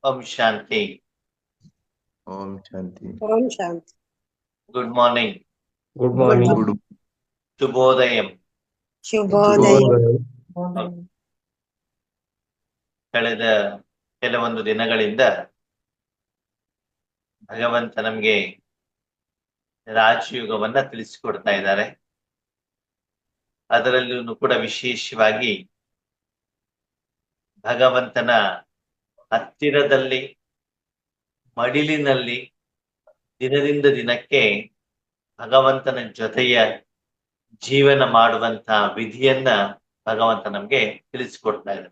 ಓಂ ಶಾಂತಿ. ಓಂ ಶಾಂತಿ. ಓಂ ಶಾಂತಿ. Good morning. Good morning. ಶುಭೋದಯಂ. ಶುಭೋದಯ. ಕಳೆದ ಕೆಲವೊಂದು ದಿನಗಳಿಂದ ಭಗವಂತ ನಮ್ಗೆ ರಾಜಯುಗವನ್ನ ತಿಳಿಸಿಕೊಡ್ತಾ ಇದ್ದಾರೆ. ಅದರಲ್ಲೂ ಕೂಡ ವಿಶೇಷವಾಗಿ ಭಗವಂತನ ಹತ್ತಿರದಲ್ಲಿ ಮಡಿಲಿನಲ್ಲಿ ದಿನದಿಂದ ದಿನಕ್ಕೆ ಭಗವಂತನ ಜೊತೆಯ ಜೀವನ ಮಾಡುವಂತ ವಿಧಿಯನ್ನ ಭಗವಂತ ನಮ್ಗೆ ತಿಳಿಸಿಕೊಡ್ತಾ ಇದ್ದಾರೆ.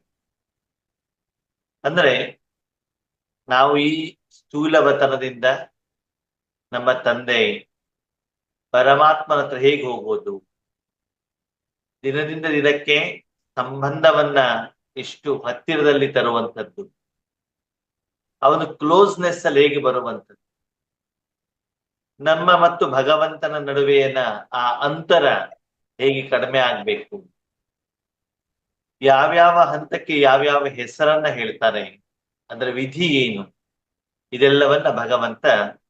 ಅಂದ್ರೆ ನಾವು ಈ ಸ್ಥೂಲವತನದಿಂದ ನಮ್ಮ ತಂದೆ ಪರಮಾತ್ಮನ ಹತ್ರ ಹೇಗೆ ಹೋಗೋದು, ದಿನದಿಂದ ದಿನಕ್ಕೆ ಸಂಬಂಧವನ್ನ ಎಷ್ಟು ಹತ್ತಿರದಲ್ಲಿ ತರುವಂಥದ್ದು, ಅವನು ಕ್ಲೋಸ್ನೆಸ್ ಅಲ್ಲಿ ಹೇಗೆ ಬರುವಂಥದ್ದು, ನಮ್ಮ ಮತ್ತು ಭಗವಂತನ ನಡುವೆನ ಆ ಅಂತರ ಹೇಗೆ ಕಡಿಮೆ ಆಗ್ಬೇಕು, ಯಾವ್ಯಾವ ಹಂತಕ್ಕೆ ಯಾವ್ಯಾವ ಹೆಸರನ್ನ ಹೇಳ್ತಾರೆ, ಅದರ ವಿಧಿ ಏನು, ಇದೆಲ್ಲವನ್ನ ಭಗವಂತ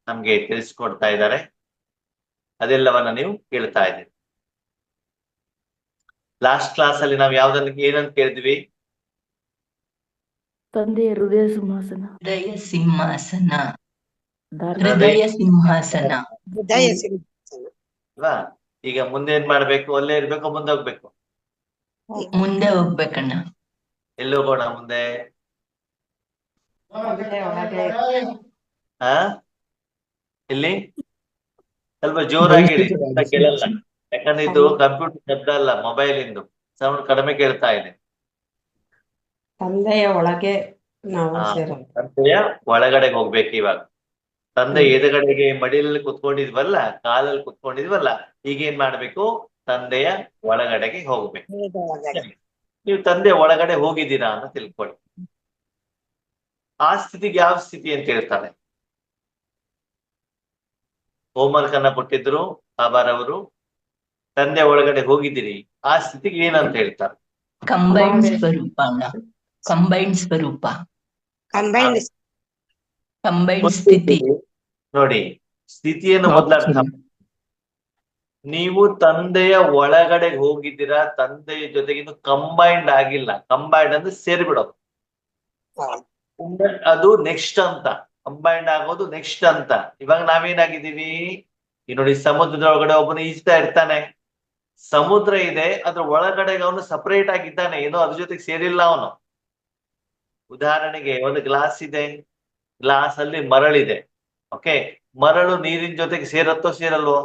ನಮ್ಗೆ ತಿಳಿಸ್ಕೊಡ್ತಾ ಇದ್ದಾರೆ. ಅದೆಲ್ಲವನ್ನ ನೀವು ಕೇಳ್ತಾ ಇದ್ದೀರಿ. ಲಾಸ್ಟ್ ಕ್ಲಾಸ್ ಅಲ್ಲಿ ನಾವು ಏನಂತ ಕೇಳಿದ್ವಿ? ತಂದೆಯ ಹೃದಯ ಸಿಂಹಾಸನ. ಹೃದಯ ಸಿಂಹಾಸನ. ಹೃದಯ ಸಿಂಹಾಸನ ಹೃದಯ ಸಿಂಹಾಸನ. ಅಲ್ವಾ? ಈಗ ಮುಂದೆ ಏನ್ ಮಾಡ್ಬೇಕು? ಅಲ್ಲೇ ಇರ್ಬೇಕು, ಮುಂದೆ ಹೋಗ್ಬೇಕು? ಮುಂದೆ ಹೋಗ್ಬೇಕಣ್ಣ. ಎಲ್ಲಿ ಹೋಗೋಣ ಮುಂದೆ? ಇಲ್ಲಿ ಸ್ವಲ್ಪ ಜೋರಾಗಿ ಹೇಳಿ, ಕೇಳಲ್ಲ. ಯಾಕಂದ್ರೆ ಇದು ಕಂಪ್ಯೂಟರ್ ಶಬ್ದ ಅಲ್ಲ, ಮೊಬೈಲ್ ಇಂದು ಸೌಂಡ್ ಕಡಿಮೆ ಕೇಳ್ತಾ ಇದೆ. ತಂದೆಯ ಒಳಗೆ ನಾವು ತಂದೆಯ ಒಳಗಡೆಗೆ ಹೋಗ್ಬೇಕು. ಇವಾಗ ತಂದೆ ಎದುರುಗಡೆಗೆ ಮಡಿಲಲ್ಲಿ ಕುತ್ಕೊಂಡಿದ್ವಲ್ಲ, ಕಾಲಲ್ಲಿ ಕುತ್ಕೊಂಡಿದ್ವಲ್ಲ, ಈಗ ಏನ್ ಮಾಡ್ಬೇಕು? ತಂದೆಯ ಒಳಗಡೆಗೆ ಹೋಗ್ಬೇಕು. ನೀವು ತಂದೆ ಒಳಗಡೆ ಹೋಗಿದ್ದೀರಾ ಅಂತ ತಿಳ್ಕೊಳ್ಳಿ. ಆ ಸ್ಥಿತಿಗೆ ಯಾವ ಸ್ಥಿತಿ ಅಂತ ಹೇಳ್ತಾರೆ? ಹೋಮ್ವರ್ಕ್ ಅನ್ನ ಕೊಟ್ಟಿದ್ರು ಬಾಬಾರವರು, ತಂದೆ ಒಳಗಡೆ ಹೋಗಿದ್ದೀರಿ, ಆ ಸ್ಥಿತಿಗೆ ಏನಂತ ಹೇಳ್ತಾರೆ? ಕಂಬೈನ್ಡ್ ಸ್ವರೂಪ ಅಣ್ಣ. ಕಂಬೈನ್ಡ್ ಸ್ವರೂಪ, ಕಂಬೈನ್ಡ್ ಸ್ಥಿತಿ. ನೋಡಿ, ಸ್ಥಿತಿಯನ್ನು ಮೊದಲ ಅರ್ಥ. ನೀವು ತಂದೆಯ ಒಳಗಡೆ ಹೋಗಿದ್ದೀರಾ, ತಂದೆಯ ಜೊತೆಗಿನ್ನು ಕಂಬೈನ್ಡ್ ಆಗಿಲ್ಲ. ಕಂಬೈನ್ಡ್ ಅಂದ್ರೆ ಸೇರ್ಬಿಡೋದು, ಅದು ನೆಕ್ಸ್ಟ್ ಅಂತ. ಕಂಬೈನ್ಡ್ ಆಗೋದು ನೆಕ್ಸ್ಟ್ ಅಂತ. ಇವಾಗ ನಾವೇನಾಗಿದ್ದೀವಿ? ಈ ನೋಡಿ, ಸಮುದ್ರದ ಒಳಗಡೆ ಒಬ್ಬನು ಈಜ್ತಾ ಇರ್ತಾನೆ, ಸಮುದ್ರ ಇದೆ, ಅದ್ರ ಒಳಗಡೆ ಅವನು ಸಪರೇಟ್ ಆಗಿದ್ದಾನೆ, ಏನೋ ಅದ್ರ ಜೊತೆಗೆ ಸೇರಿಲ್ಲ ಅವನು. ಉದಾಹರಣೆಗೆ ಒಂದು ಗ್ಲಾಸ್ ಇದೆ, ಗ್ಲಾಸ್ ಅಲ್ಲಿ ಮರಳಿದೆ. ಓಕೆ, ಮರಳು ನೀರಿನ ಜೊತೆಗೆ ಸೇರತ್ತೋ ಸೇರಲ್ವೋ?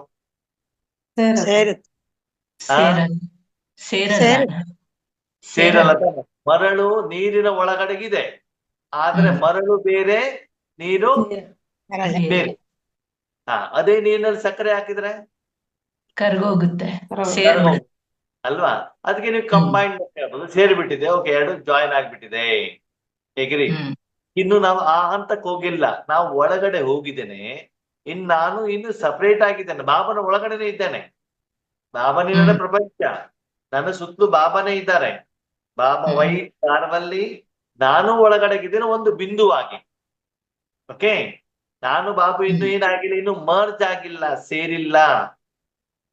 ಸೇರಲ್ಲ. ಮರಳು ನೀರಿನ ಒಳಗಡೆಗಿದೆ, ಆದ್ರೆ ಮರಳು ಬೇರೆ, ನೀರು ಬೇರೆ. ಅದೇ ನೀರಿನಲ್ಲಿ ಸಕ್ಕರೆ ಹಾಕಿದ್ರೆ ಕರ್ಗೋಗುತ್ತೆ, ಅಲ್ವಾ? ಅದಕ್ಕೆ ನೀವು ಕಂಬೈಂಡ್ ಸೇರ್ಬಿಟ್ಟಿದೆ. ಓಕೆ, ಎರಡು ಜಾಯಿನ್ ಆಗ್ಬಿಟ್ಟಿದೆ. ಹೇಗ್ರಿ? ಇನ್ನು ನಾವು ಆ ಹಂತಕ್ಕೆ ಹೋಗಿಲ್ಲ, ನಾವು ಒಳಗಡೆ ಹೋಗಿದ್ದೇನೆ. ನಾನು ಇನ್ನು ಸಪರೇಟ್ ಆಗಿದ್ದೇನೆ, ಬಾಬನ ಒಳಗಡೆನೆ ಇದ್ದೇನೆ. ಬಾಬನಿನ ಪ್ರಪಂಚ, ನನ್ನ ಸುತ್ತಲೂ ಬಾಬನೇ ಇದ್ದಾರೆ. ಬಾಬಾ ವೈಟ್ ಕಾರ್ವಲ್ಲಿ ನಾನು ಒಳಗಡೆಗಿದ್ದೇನೆ, ಒಂದು ಬಿಂದುವಾಗಿ. ಓಕೆ, ನಾನು ಬಾಬು ಇನ್ನು ಏನಾಗಿಲ್ಲ, ಇನ್ನು ಮರ್ಜ್ ಆಗಿಲ್ಲ, ಸೇರಿಲ್ಲ.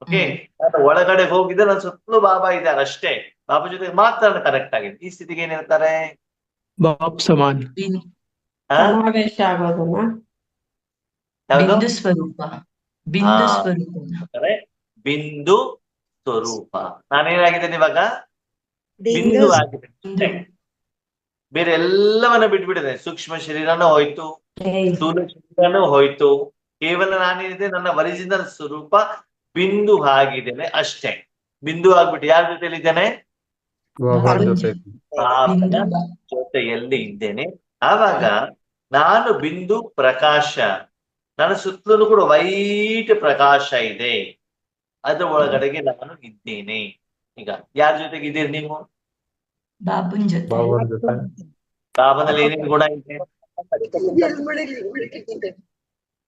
ಓಕೆ, ನಾನು ಒಳಗಡೆ ಹೋಗಿದ್ದೆ, ನನ್ನ ಸುತ್ತಲೂ ಬಾಬಾ ಇದ್ದಾರೆ ಅಷ್ಟೇ. ಬಾಬಾ ಜೊತೆ ಮಾತ್ರ ಕನೆಕ್ಟ್ ಆಗಿದೆ. ಈ ಸ್ಥಿತಿಗೆ ಏನ್ ಹೇಳ್ತಾರೆ? ಬಾಬ್ ಸಮಾನ್. ಸಮಾವೇಶ ಆಗೋದನ್ನ ಬಿಂದು ಸ್ವರೂಪ. ಬಿಂದು ಸ್ವರೂಪ, ಬಿಂದು ಸ್ವರೂಪ. ನಾನೇನಾಗಿದ್ದೇನೆ ಇವಾಗ? ಬಿಂದು ಆಗಿದೆ. ಬೇರೆ ಎಲ್ಲವನ್ನ ಬಿಟ್ಬಿಟ್ಟಿದೆ. ಸೂಕ್ಷ್ಮ ಶರೀರನೂ ಹೋಯ್ತು, ಸ್ಥೂಲ ಶರೀರನೂ ಹೋಯ್ತು. ಕೇವಲ ನಾನೇನಿದೆ, ನನ್ನ ಒರಿಜಿನಲ್ ಸ್ವರೂಪ ಬಿಂದು ಆಗಿದ್ದೇನೆ ಅಷ್ಟೇ. ಬಿಂದು ಆಗ್ಬಿಟ್ಟು ಯಾರ ಜೊತೆಯಲ್ಲಿ ಇದ್ದೇನೆ? ಬಾಬನ ಜೊತೆಯಲ್ಲಿ ಇದ್ದೇನೆ. ಆವಾಗ ನಾನು ಬಿಂದು ಪ್ರಕಾಶ, ನನ್ನ ಸುತ್ತಲೂ ಕೂಡ ವೈಟ್ ಪ್ರಕಾಶ ಇದೆ, ಅದ್ರ ಒಳಗಡೆಗೆ ನಾನು ಇದ್ದೇನೆ. ಈಗ ಯಾರ ಜೊತೆಗೆ ಇದ್ದೀರಿ ನೀವು? ಬಾಬುನ್ ಜೊತೆ. ಬಾಬನಲ್ಲಿ ಏನೇನು ಗುಣ ಇದೆ?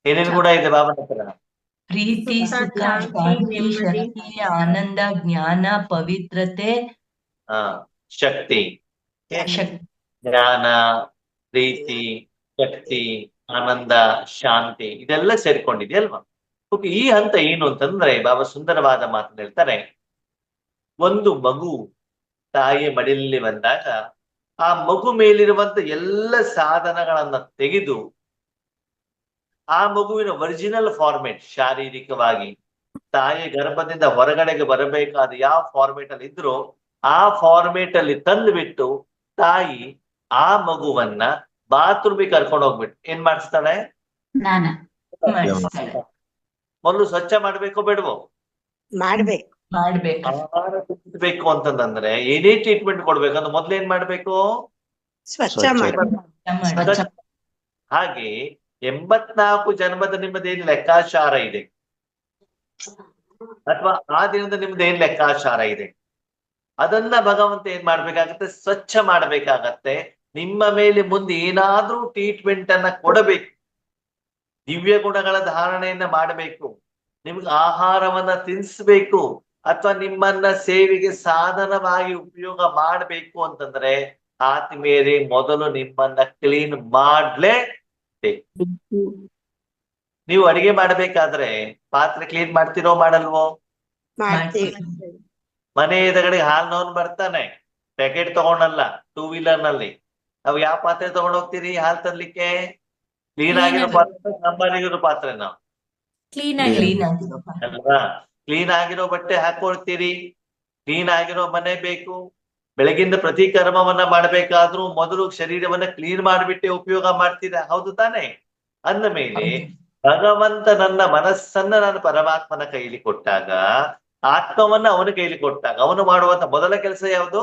ಏನೇನು ಗುಣ ಇದೆ ಬಾಬನ ಹತ್ರ? ಪ್ರೀತಿ, ಸುಖ, ಶಾಂತಿ, ಶಕ್ತಿ, ಆನಂದ, ಜ್ಞಾನ, ಪವಿತ್ರತೆ, ಶಕ್ತಿ, ಜ್ಞಾನ, ಪ್ರೀತಿ, ಶಕ್ತಿ, ಆನಂದ, ಶಾಂತಿ ಇದೆಲ್ಲ ಸೇರ್ಕೊಂಡಿದೆಯಲ್ವಾ? ಓಕೆ, ಈ ಹಂತ ಏನು ಅಂತಂದ್ರೆ ಬಾಬಾ ಸುಂದರವಾದ ಮಾತನ್ನ ಹೇಳ್ತಾರೆ. ಒಂದು ಮಗು ತಾಯಿಯ ಮಡಿಲಲ್ಲಿ ಬಂದಾಗ ಆ ಮಗು ಮೇಲಿರುವಂತ ಎಲ್ಲ ಸಾಧನಗಳನ್ನ ತೆಗೆದು ಆ ಮಗುವಿನ ಒರಿಜಿನಲ್ ಫಾರ್ಮೇಟ್, ಶಾರೀರಿಕವಾಗಿ ತಾಯಿಯ ಗರ್ಭದಿಂದ ಹೊರಗಡೆಗೆ ಬರಬೇಕಾದ ಯಾವ ಫಾರ್ಮೇಟ್ ಅಲ್ಲಿ ಇದ್ರೂ ಆ ಫಾರ್ಮೇಟ್ ಅಲ್ಲಿ ತಂದು ಬಿಟ್ಟು ತಾಯಿ ಆ ಮಗುವನ್ನ ಬಾತ್ರೂಮಿಗೆ ಕರ್ಕೊಂಡು ಹೋಗ್ಬಿಟ್ಟು ಏನ್ ಮಾಡಿಸ್ತಾಳೆ? ಮಾಡಿಸ್ತಾಳೆ. ಮೊದಲು ಸ್ವಚ್ಛ ಮಾಡ್ಬೇಕೋ ಬೇಡವೋ? ಮಾಡ್ಬೇಕು. ಮಾಡ್ಬೇಕು. ಆಹಾರ ತಿನ್ನಿಸ್ಬೇಕು ಅಂತಂದ್ರೆ ಏನೇ ಟ್ರೀಟ್ಮೆಂಟ್ ಕೊಡ್ಬೇಕಂದ್ರೆ ಮೊದ್ಲು ಏನ್ ಮಾಡ್ಬೇಕು? ಸ್ವಚ್ಛ ಸ್ವಚ್ಛ. ಮಾಡಿ. ಹಾಗೆ 84 ಜನ್ಮದ ನಿಮ್ಮದೇನ್ ಲೆಕ್ಕಾಚಾರ ಇದೆ ಅಥವಾ ಆ ದಿನದ ನಿಮ್ದು ಏನ್ ಲೆಕ್ಕಾಚಾರ ಇದೆ ಅದನ್ನ ಭಗವಂತ ಏನ್ ಮಾಡ್ಬೇಕಾಗತ್ತೆ? ಸ್ವಚ್ಛ ಮಾಡ್ಬೇಕಾಗತ್ತೆ. ನಿಮ್ಮ ಮೇಲೆ ಮುಂದೆ ಏನಾದ್ರೂ ಟ್ರೀಟ್ಮೆಂಟ್ ಅನ್ನ ಕೊಡಬೇಕು, ದಿವ್ಯ ಗುಣಗಳ ಧಾರಣೆಯನ್ನ ಮಾಡಬೇಕು, ನಿಮ್ಗೆ ಆಹಾರವನ್ನ ತಿನ್ನಿಸ್ಬೇಕು ಅಥವಾ ನಿಮ್ಮನ್ನ ಸೇವೆಗೆ ಸಾಧನವಾಗಿ ಉಪಯೋಗ ಮಾಡ್ಬೇಕು ಅಂತಂದ್ರೆ ಆತ್ಮೀಯರೇ ಮೊದಲು ನಿಮ್ಮನ್ನ ಕ್ಲೀನ್ ಮಾಡ್ಲೇಬೇಕು. ನೀವು ಅಡಿಗೆ ಮಾಡ್ಬೇಕಾದ್ರೆ ಪಾತ್ರೆ ಕ್ಲೀನ್ ಮಾಡ್ತಿರೋ ಮಾಡಲ್ವೋ? ಮಾಡ್ತೀವಿ. ಮನೆ ಎದುರುಗಡೆ ಹಾಲ್ನವನ್ ಬರ್ತಾನೆ, ಪ್ಯಾಕೆಟ್ ತಗೊಂಡಲ್ಲ, 2 ವೀಲರ್ ನಲ್ಲಿ. ನಾವು ಯಾವ ಪಾತ್ರೆ ತಗೊಂಡ್ ಹೋಗ್ತೀರಿ ಹಾಲ್ ತರ್ಲಿಕ್ಕೆ? ಕ್ಲೀನ್ ಆಗಿರೋ ಪಾತ್ರೆ, ಸಾಂಬಾರಿಗಿರೋ ಪಾತ್ರೆನ ಕ್ಲೀನ್ ಆಗಿರೋ ಅಲ್ವಾ? ಕ್ಲೀನ್ ಆಗಿರೋ ಬಟ್ಟೆ ಹಾಕೊಳ್ತೀರಿ, ಕ್ಲೀನ್ ಆಗಿರೋ ಮನೆ ಬೇಕು. ಬೆಳಗಿಂದ ಪ್ರತಿ ಕರ್ಮವನ್ನ ಮಾಡ್ಬೇಕಾದ್ರೂ ಮೊದಲು ಶರೀರವನ್ನ ಕ್ಲೀನ್ ಮಾಡಿಬಿಟ್ಟೆ ಉಪಯೋಗ ಮಾಡ್ತೀರಾ, ಹೌದು ತಾನೆ? ಅಂದ ಮೇಲೆ ಭಗವಂತ ನನ್ನ ಮನಸ್ಸನ್ನ ನಾನು ಪರಮಾತ್ಮನ ಕೈಲಿ ಕೊಟ್ಟಾಗ, ಆತ್ಮವನ್ನ ಅವನ ಕೈಲಿ ಕೊಟ್ಟಾಗ ಅವನು ಮಾಡುವಂತ ಮೊದಲ ಕೆಲಸ ಯಾವುದು?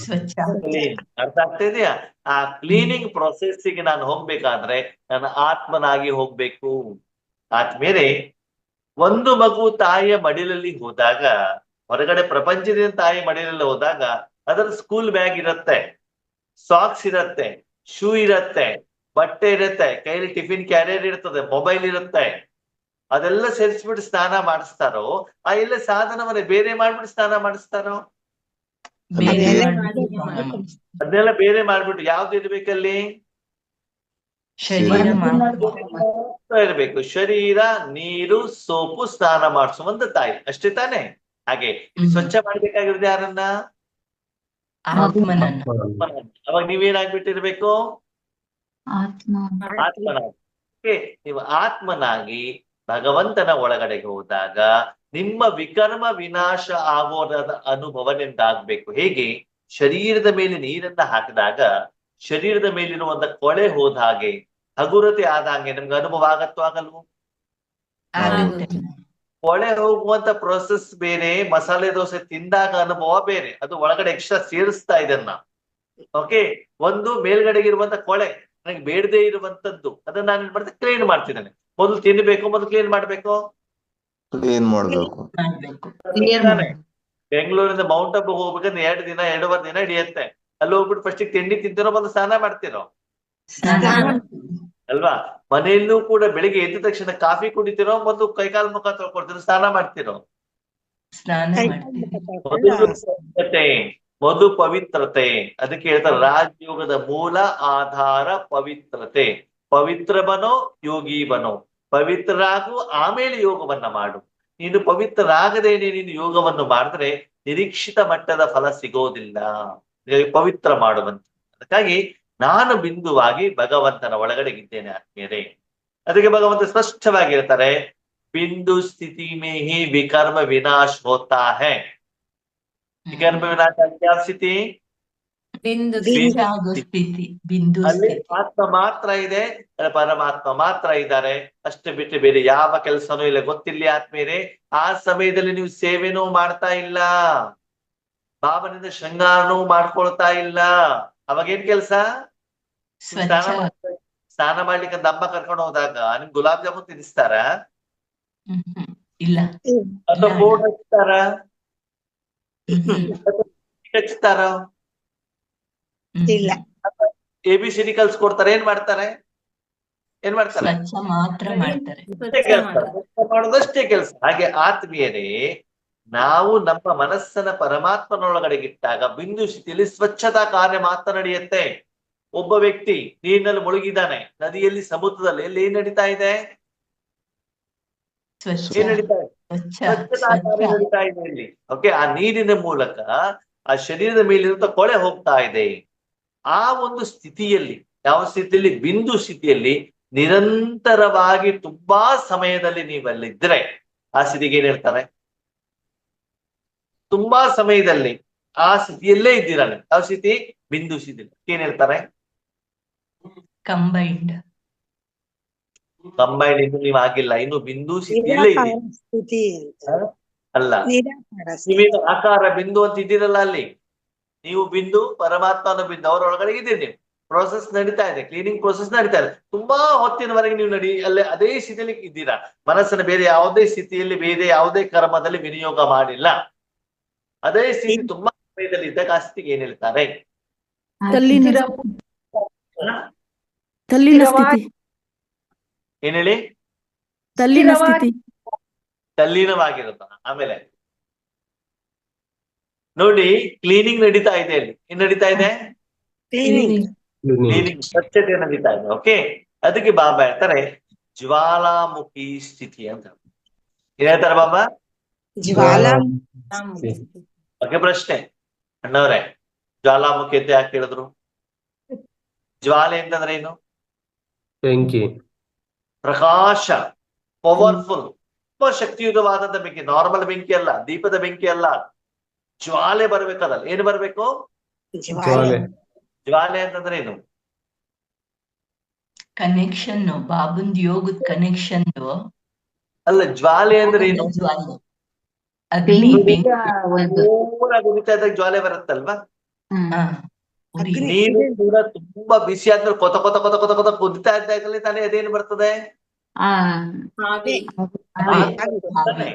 ಸ್ವಚ್ಛ. ಕ್ಲೀನ್. ಅರ್ಥ ಆಗ್ತಾ ಇದೆಯಾ? ಆ ಕ್ಲೀನಿಂಗ್ ಪ್ರೊಸೆಸ್ಸಿಗೆ ನಾನು ಹೋಗ್ಬೇಕಾದ್ರೆ ನನ್ನ ಆತ್ಮನಾಗಿ ಹೋಗ್ಬೇಕು. ಆದ್ಮೇಲೆ ಒಂದು ಮಗು ತಾಯಿಯ ಮಡಿಲಲ್ಲಿ ಹೋದಾಗ, ಹೊರಗಡೆ ಪ್ರಪಂಚದಿಂದ ತಾಯಿ ಮಡಿಲಲ್ಲಿ ಹೋದಾಗ ಅದರ ಸ್ಕೂಲ್ ಬ್ಯಾಗ್ ಇರುತ್ತೆ, ಸಾಕ್ಸ್ ಇರುತ್ತೆ, ಶೂ ಇರುತ್ತೆ, ಬಟ್ಟೆ ಇರುತ್ತೆ, ಕೈಲಿ ಟಿಫಿನ್ ಕ್ಯಾರಿಯರ್ ಇರ್ತದೆ, ಮೊಬೈಲ್ ಇರುತ್ತೆ. ಅದೆಲ್ಲ ಸೇರಿಸ್ಬಿಟ್ಟು ಸ್ನಾನ ಮಾಡಿಸ್ತಾರೋ ಆ ಎಲ್ಲ ಸಾಧನವನ್ನ ಬೇರೆ ಮಾಡ್ಬಿಟ್ಟು ಸ್ನಾನ ಮಾಡಿಸ್ತಾರೋ? ಅದನ್ನೆಲ್ಲ ಬೇರೆ ಮಾಡ್ಬಿಟ್ಟು ಯಾವ್ದು ಇರ್ಬೇಕಲ್ಲಿ? ಶರೀರ ಇರ್ಬೇಕು. ಶರೀರ, ನೀರು, ಸೋಪು, ಸ್ನಾನ ಮಾಡಿಸುವಂತ ತಾಯಿ, ಅಷ್ಟೇ ತಾನೆ? ಹಾಗೆ ಸ್ವಚ್ಛ ಮಾಡ್ಬೇಕಾಗಿರೋದು ಯಾರನ್ನ? ಆತ್ಮನನ್ನ. ಅವಾಗ ನೀವೇನಾಗ್ಬಿಟ್ಟಿರ್ಬೇಕು? ಆತ್ಮನಾಗಿ. ನೀವು ಆತ್ಮನಾಗಿ ಭಗವಂತನ ಒಳಗಡೆಗೆ ಹೋದಾಗ ನಿಮ್ಮ ವಿಕರ್ಮ ವಿನಾಶ ಆಗೋದ ಅನುಭವ ನಿಮ್ದಾಗ್ಬೇಕು. ಹೇಗೆ? ಶರೀರದ ಮೇಲೆ ನೀರನ್ನ ಹಾಕಿದಾಗ ಶರೀರದ ಮೇಲಿರುವಂತ ಕೊಳೆ ಹೋದ ಹಾಗೆ, ಹಗುರತೆ ಆದ ಹಾಗೆ ನಿಮ್ಗೆ ಅನುಭವ ಆಗತ್ತೋ ಆಗಲ್ವೋ? ಕೊಳೆ ಹೋಗುವಂತ ಪ್ರೊಸೆಸ್ ಬೇರೆ, ಮಸಾಲೆ ದೋಸೆ ತಿಂದಾಗ ಅನುಭವ ಬೇರೆ. ಅದು ಒಳಗಡೆ ಎಕ್ಸ್ಟ್ರಾ ಸೇರಿಸ್ತಾ ಇದನ್ನ. ಓಕೆ, ಒಂದು ಮೇಲ್ಗಡೆಗಿರುವಂತ ಕೊಳೆ ನನಗೆ ಬೇಡದೇ ಇರುವಂತದ್ದು ಅದನ್ನ ನಾನು ಏನ್ ಮಾಡ್ತೀನಿ? ಕ್ಲೀನ್ ಮಾಡ್ತಿದ್ದೇನೆ. ಮೊದಲು ತಿನ್ಬೇಕು, ಮೊದಲು ಕ್ಲೀನ್ ಮಾಡ್ಬೇಕು. ಕ್ಲೀನ್ ಮಾಡ್ಬೇಕು. ಬೆಂಗಳೂರಿಂದ ಮೌಂಟ್ ಅಬ್ ಹೋಗ್ಬೇಕಂದ್ರೆ 2 ದಿನ 2.5 ದಿನ ಹಿಡಿಯುತ್ತೆ. ಅಲ್ಲಿ ಹೋಗ್ಬಿಟ್ಟು ಫಸ್ಟ್ ತಿಂಡಿ ತಿಂತಿರೋ, ಮೊದಲು ಸ್ನಾನ ಮಾಡ್ತಿರೋ ಅಲ್ವಾ? ಮನೆಯಲ್ಲೂ ಕೂಡ ಬೆಳಿಗ್ಗೆ ಎದ್ದ ತಕ್ಷಣ ಕಾಫಿ ಕುಡಿತಿರೋ, ಮೊದಲು ಕೈಕಾಲು ಮುಖ ತೊಳ್ಕೊಳ್ತಿರೋ, ಸ್ನಾನ ಮಾಡ್ತಿರೋ? ಮೊದಲು ಪವಿತ್ರತೆ. ಅದಕ್ಕೆ ಹೇಳ್ತಾರೆ ರಾಜಯೋಗದ ಮೂಲ ಆಧಾರ ಪವಿತ್ರತೆ. ಪವಿತ್ರ ಬನೋ ಯೋಗಿ ಬನೋ. ಪವಿತ್ರರಾಗು, ಆಮೇಲೆ ಯೋಗವನ್ನ ಮಾಡು. ನೀನು ಪವಿತ್ರರಾಗದೇನೆ ನೀನು ಯೋಗವನ್ನು ಮಾಡಿದ್ರೆ ನಿರೀಕ್ಷಿತ ಮಟ್ಟದ ಫಲ ಸಿಗೋದಿಲ್ಲ. ಪವಿತ್ರ ಮಾಡುವಂತ. ಅದಕ್ಕಾಗಿ ನಾನು ಬಿಂದುವಾಗಿ ಭಗವಂತನ ಒಳಗಡೆ ಇದ್ದೇನೆ ಆತ್ಮೀಯರೇ. ಅದಕ್ಕೆ ಭಗವಂತ ಸ್ಪಷ್ಟವಾಗಿ ಹೇಳ್ತಾರೆ, ಬಿಂದು ಸ್ಥಿತಿ ಮೇ ಹಿ ವಿಕರ್ಮ ವಿನಾಶ ಹೋತಾ ಹೈ. ವಿಕರ್ಮ ವಿನಾಶ ಯಾವ ಸ್ಥಿತಿ? ಅಲ್ಲಿ ಆತ್ಮ ಮಾತ್ರ ಇದೆ, ಪರಮಾತ್ಮ ಮಾತ್ರ ಇದ್ದಾರೆ. ಅಷ್ಟು ಬಿಟ್ಟು ಬೇರೆ ಯಾವ ಕೆಲಸನೂ ಇಲ್ಲ. ಗೊತ್ತಿಲ್ಲ ಆತ್ಮೀಯರೇ, ಆ ಸಮಯದಲ್ಲಿ ನೀವು ಸೇವೆನೂ ಮಾಡ್ತಾ ಇಲ್ಲ, ಬಾಬನಿಂದ ಶೃಂಗಾರನೂ ಮಾಡ್ಕೊಳ್ತಾ ಇಲ್ಲ. ಅವಾಗೇನ್ ಕೆಲ್ಸ? ಸ್ನಾನ ಮಾಡ್ಲಿಕ್ಕೆ ಅಂತ ಅಮ್ಮ ಕರ್ಕೊಂಡು ಹೋದಾಗ ನಿಮ್ ಗುಲಾಬ್ ಜಾಮೂನ್ ತಿನ್ನಿಸ್ತಾರ? ಇಲ್ಲ. ಅಥವಾ ಬೋರ್ಡ್ ಹಚ್ತಾರ? ಹಚ್ತಾರ? ಇಲ್ಲ. ABCD ಕಲ್ಸ್ಕೊಡ್ತಾರೆ. ಏನ್ ಮಾಡ್ತಾರೆ? ಮಾತ್ರ ಮಾಡ್ತಾರೆ. ಮಾಡೋದಷ್ಟೇ ಕೆಲಸ. ಹಾಗೆ ಆತ್ಮೀಯರೇ, ನಾವು ನಮ್ಮ ಮನಸ್ಸನ್ನ ಪರಮಾತ್ಮನೊಳಗಡೆಗಿಟ್ಟಾಗ ಬಿಂದು ಸ್ಥಿತಿಯಲ್ಲಿ ಸ್ವಚ್ಛತಾ ಕಾರ್ಯ ಮಾತ್ರ ನಡೆಯುತ್ತೆ. ಒಬ್ಬ ವ್ಯಕ್ತಿ ನೀರಿನಲ್ಲಿ ಮುಳುಗಿದ್ದಾನೆ, ನದಿಯಲ್ಲಿ, ಸಮುದ್ರದಲ್ಲಿ, ಎಲ್ಲಿ ಏನ್ ನಡೀತಾ ಇದೆ? ಸ್ವಚ್ಛ ಏನ್ ನಡೀತಾ ಇದೆ? ಸ್ವಚ್ಛ ಸ್ವಚ್ಛತಾ ಕಾರ್ಯ ಸ್ವಚ್ಛ ನಡೀತಾ ಇದೆ ಇಲ್ಲಿ. ಓಕೆ, ಆ ನೀರಿನ ಮೂಲಕ ಆ ಶರೀರದ ಮೇಲಿರುವಂತ ಕೊಳೆ ಹೋಗ್ತಾ ಇದೆ. ಆ ಒಂದು ಸ್ಥಿತಿಯಲ್ಲಿ, ಯಾವ ಸ್ಥಿತಿಯಲ್ಲಿ? ಬಿಂದು ಸ್ಥಿತಿಯಲ್ಲಿ ನಿರಂತರವಾಗಿ ತುಂಬಾ ಸಮಯದಲ್ಲಿ ನೀವಲ್ಲಿದ್ರೆ ಆ ಸ್ಥಿತಿಗೆ ಏನ್ ಹೇಳ್ತಾರೆ? ತುಂಬಾ ಸಮಯದಲ್ಲಿ ಆ ಸ್ಥಿತಿಯಲ್ಲೇ ಇದ್ದೀರಾ ನೀವು. ಯಾವ ಸ್ಥಿತಿ? ಬಿಂದು ಸ್ಥಿತಿ. ಏನ್ ಹೇಳ್ತಾರೆ? ಕಂಬೈನ್ಡ್. ಕಂಬೈಂಡ್ ಇನ್ನು ನೀವು ಆಗಿಲ್ಲ, ಇನ್ನು ಬಿಂದು ಸ್ಥಿತಿಯಲ್ಲೇ ನಿರಾಕಾರ ಇದ್ದೀರಿ. ಸ್ಥಿತಿ ಅಂತ. ಅಲ್ಲ, ನಿರಾಕಾರ ಸ್ಥಿತಿ. ನೀವೇನು ಆಕಾರ ಬಿಂದು ಅಂತ ಇದ್ದೀರಲ್ಲ ಅಲ್ಲಿ, ನೀವು ಬಿಂದು, ಪರಮಾತ್ಮನ ಬಿಂದು, ಅವರೊಳಗಡೆ ಇದ್ದೀರಿ ನೀವು. ಪ್ರೋಸೆಸ್ ನಡೀತಾ ಇದೆ, ಕ್ಲೀನಿಂಗ್ ಪ್ರೋಸೆಸ್ ನಡೀತಾ ಇದೆ. ತುಂಬಾ ಹೊತ್ತಿನವರೆಗೆ ನೀವು ಅಲ್ಲೇ ಅದೇ ಸ್ಥಿತಿಯಲ್ಲಿ ಇದ್ದೀರಾ. ಮನಸ್ಸನ್ನು ಬೇರೆ ಯಾವುದೇ ಸ್ಥಿತಿಯಲ್ಲಿ, ಬೇರೆ ಯಾವುದೇ ಕರ್ಮದಲ್ಲಿ ವಿನಿಯೋಗ ಮಾಡಿಲ್ಲ. ಅದೇ ಸ್ಥಿತಿ ತುಂಬಾ ಸಮಯದಲ್ಲಿ ಇದ್ದಾಗ ಆ ಸ್ಥಿತಿಗೆ ಏನ್ ಹೇಳ್ತಾರೆ? ತಲ್ಲಿನ ತಲ್ಲಿನ ಸ್ಥಿತಿ. ಏನ್ ಹೇಳಿ? ತಲ್ಲಿನ ಸ್ಥಿತಿ. ತಲ್ಲೀನವಾಗಿರುತ್ತ. ಆಮೇಲೆ ನೋಡಿ, ಕ್ಲೀನಿಂಗ್ ನಡೀತಾ ಇದೆ ಅಲ್ಲಿ. ಏನ್ ನಡೀತಾ ಇದೆ? ಕ್ಲೀನಿಂಗ್. ಕ್ಲೀನಿಂಗ್, ಸ್ವಚ್ಛತೆ ನಡೀತಾ ಇದೆ. ಓಕೆ, ಅದಕ್ಕೆ ಬಾಬಾ ಹೇಳ್ತಾರೆ ಜ್ವಾಲಾಮುಖಿ ಸ್ಥಿತಿ ಅಂತ. ಏನ್ ಹೇಳ್ತಾರೆ ಬಾಬಾ? ಬಗ್ಗೆ ಪ್ರಶ್ನೆ ಅಣ್ಣವ್ರೆ, ಜ್ವಾಲಾಮುಖಿ ಅಂತ ಯಾಕೆ ಹೇಳಿದ್ರು? ಜ್ವಾಲೆ ಅಂತಂದ್ರೆ ಏನು? ಬೆಂಕಿ. ಪ್ರಕಾಶ, ಪವರ್ಫುಲ್, ತುಂಬಾ ಶಕ್ತಿಯುತವಾದಂತ ಬೆಂಕಿ. ನಾರ್ಮಲ್ ಬೆಂಕಿ ಅಲ್ಲ, ದೀಪದ ಬೆಂಕಿ ಅಲ್ಲ. ಜ್ವಾಲೆ ಬರ್ಬೇಕಲ್ಲ. ಏನು ಬರ್ಬೇಕು? ಜ್ವಾಲೆ. ಜ್ವಾಲೆ ಅಂತಂದ್ರೆ ಏನು? ಕನೆಕ್ಷನ್, ಬಾಬುಂದ್ ಯೋಗದ ಕನೆಕ್ಷನ್. ಅಲ್ಲ, ಜ್ವಾಲೆ ಅಂದ್ರೆ ಏನು? ಜ್ವಾಲೆ, ಅಗ್ನಿ, ಬೆಂಕಿ. ಪೂರ ಕುದಿತಾ ಇದ್ದಾಗ ಜ್ವಾಲೆ ಬರುತ್ತಲ್ವಾ? ಹಾ, ಉರಿ. ಅಗ್ನಿ. ನೀರು ಕೂಡ ತುಂಬಾ ಬಿಸಿ ಆದ್ಮೇಲೆ ಕೊತ ಕೊತ ಕೊತ ಕೊತ ಕೊತ ಕುದಿತಾ ಇದ್ದಾಗಲೇ ತಾನೇ ಅದೇನು ಬರ್ತದೆ? ಹಾಗೆ. ತಾನೇ?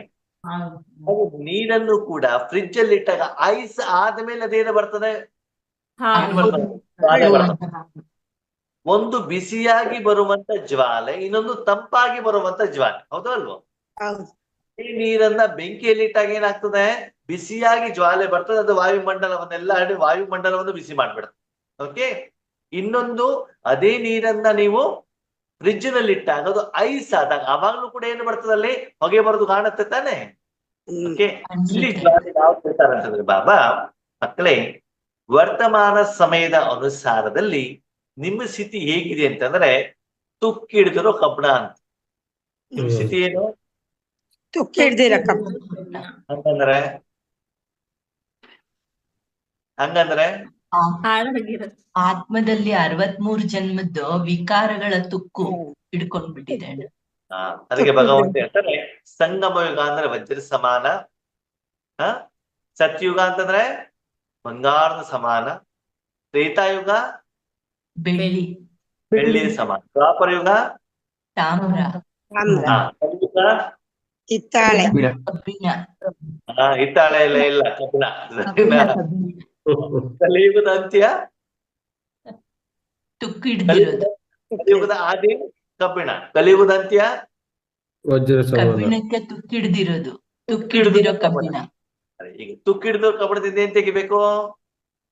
ಅದು ನೀರನ್ನು ಕೂಡ ಫ್ರಿಡ್ಜ್ ಅಲ್ಲಿ ಇಟ್ಟಾಗ ಐಸ್ ಆದ್ಮೇಲೆ ಅದೇನು ಬರ್ತದೆ? ಏನು ಬರ್ತದೆ? ಜ್ವಾಲೆ ಬರ್ತದೆ. ಒಂದು ಬಿಸಿಯಾಗಿ ಬರುವಂತ ಜ್ವಾಲೆ, ಇನ್ನೊಂದು ತಂಪಾಗಿ ಬರುವಂತ ಜ್ವಾಲೆ. ಹೌದು ಅಲ್ವೋ? ಹೌದು. ಈ ನೀರನ್ನ ಬೆಂಕಿಯಲ್ಲಿ ಇಟ್ಟಾಗ ಏನಾಗ್ತದೆ? ಬಿಸಿಯಾಗಿ ಜ್ವಾಲೆ ಬರ್ತದೆ. ಅದು ವಾಯುಮಂಡಲವನ್ನೆಲ್ಲ ಹರಡಿ ವಾಯುಮಂಡಲವನ್ನು ಬಿಸಿ ಮಾಡ್ಬಿಡುತ್ತೆ. ಓಕೆ, ಇನ್ನೊಂದು ಅದೇ ನೀರನ್ನ ನೀವು ಫ್ರಿಡ್ಜ್ ನಲ್ಲಿ ಇಟ್ಟಾಗ ಅದು ಐಸ್ ಆದಾಗ ಅವಾಗ್ಲೂ ಕೂಡ ಏನು ಬರ್ತದೆ? ಅಲ್ಲಿ ಹೊಗೆ ಬರೋದು ಕಾಣುತ್ತೆ ತಾನೆ? ಓಕೆ, ಇಲ್ಲಿ ಜ್ವಾಲೆ ಯಾವ್ದು ಹೇಳ್ತಾರೆ ಅಂತಂದ್ರೆ ಬಾಬಾ, ಮಕ್ಕಳೇ, ವರ್ತಮಾನ ಸಮಯದ ಅನುಸಾರದಲ್ಲಿ ನಿಮ್ಮ ಸ್ಥಿತಿ ಹೇಗಿದೆ ಅಂತಂದ್ರೆ ತುಕ್ಕಿಡಿದಿರೋ ಕಬ್ಬಣ ಅಂತ. ನಿಮ್ ಸ್ಥಿತಿ ಏನು? ತುಕ್ಕಿಡ್ದಿರ ಕಬ್ಬು. ಹಂಗಂದ್ರೆ ಆತ್ಮದಲ್ಲಿ 63 ಜನ್ಮದ್ದು ವಿಕಾರಗಳ ತುಕ್ಕು ಹಿಡ್ಕೊಂಡ್ಬಿಟ್ಟಿದೆ. ಅದಕ್ಕೆ ಭಗವಂತ ಹೇಳ್ತಾರೆ ಸಂಗಮ ಯುಗ ಅಂದ್ರೆ ವಜ್ರ ಸಮಾನ, ಸತ್ಯುಗ ಅಂತಂದ್ರೆ ಬಂಗಾರದ ಸಮಾನ, ತ್ರೇತಾಯುಗ ಬೆಳ್ಳಿ, ಬೆಳ್ಳಿಯ ಸಮಾನ, ದ್ವಾಪರ ಯುಗ ತಾಮ್ರ, ತಾಮ್ರ, ಕಲಿಯುಗ ಹಿತ್ತಾಳೆ, ಕಬ್ಬಿಣ, ಹಿತ್ತಾಳೆ ಎಲ್ಲ ಇಲ್ಲ, ಕಬ್ಬಿಣ. ಕಲಿಯುಗದ ಅಂತ್ಯ ತುಕ್ಕು ಹಿಡ್ದಿರೋದು. ಕಲಿಯುಗದ ಆದಿ ಕಬ್ಬಿಣ, ಕಲಿಯುಗದ ಅಂತ್ಯ ವಜ್ರ ಸಮಾನ. ಕಬ್ಬಿಣಕ್ಕೆ ತುಕ್ಕಿಡ್ದಿರೋದು, ತುಕ್ಕಿಡ್ದಿರೋ ಕಬ್ಬಿಣ. ಈಗ ತುಕ್ಕಿಡಿದ ಕಬ್ಬಣದಿಂದ ಏನ್ ತೆಗಿಬೇಕು?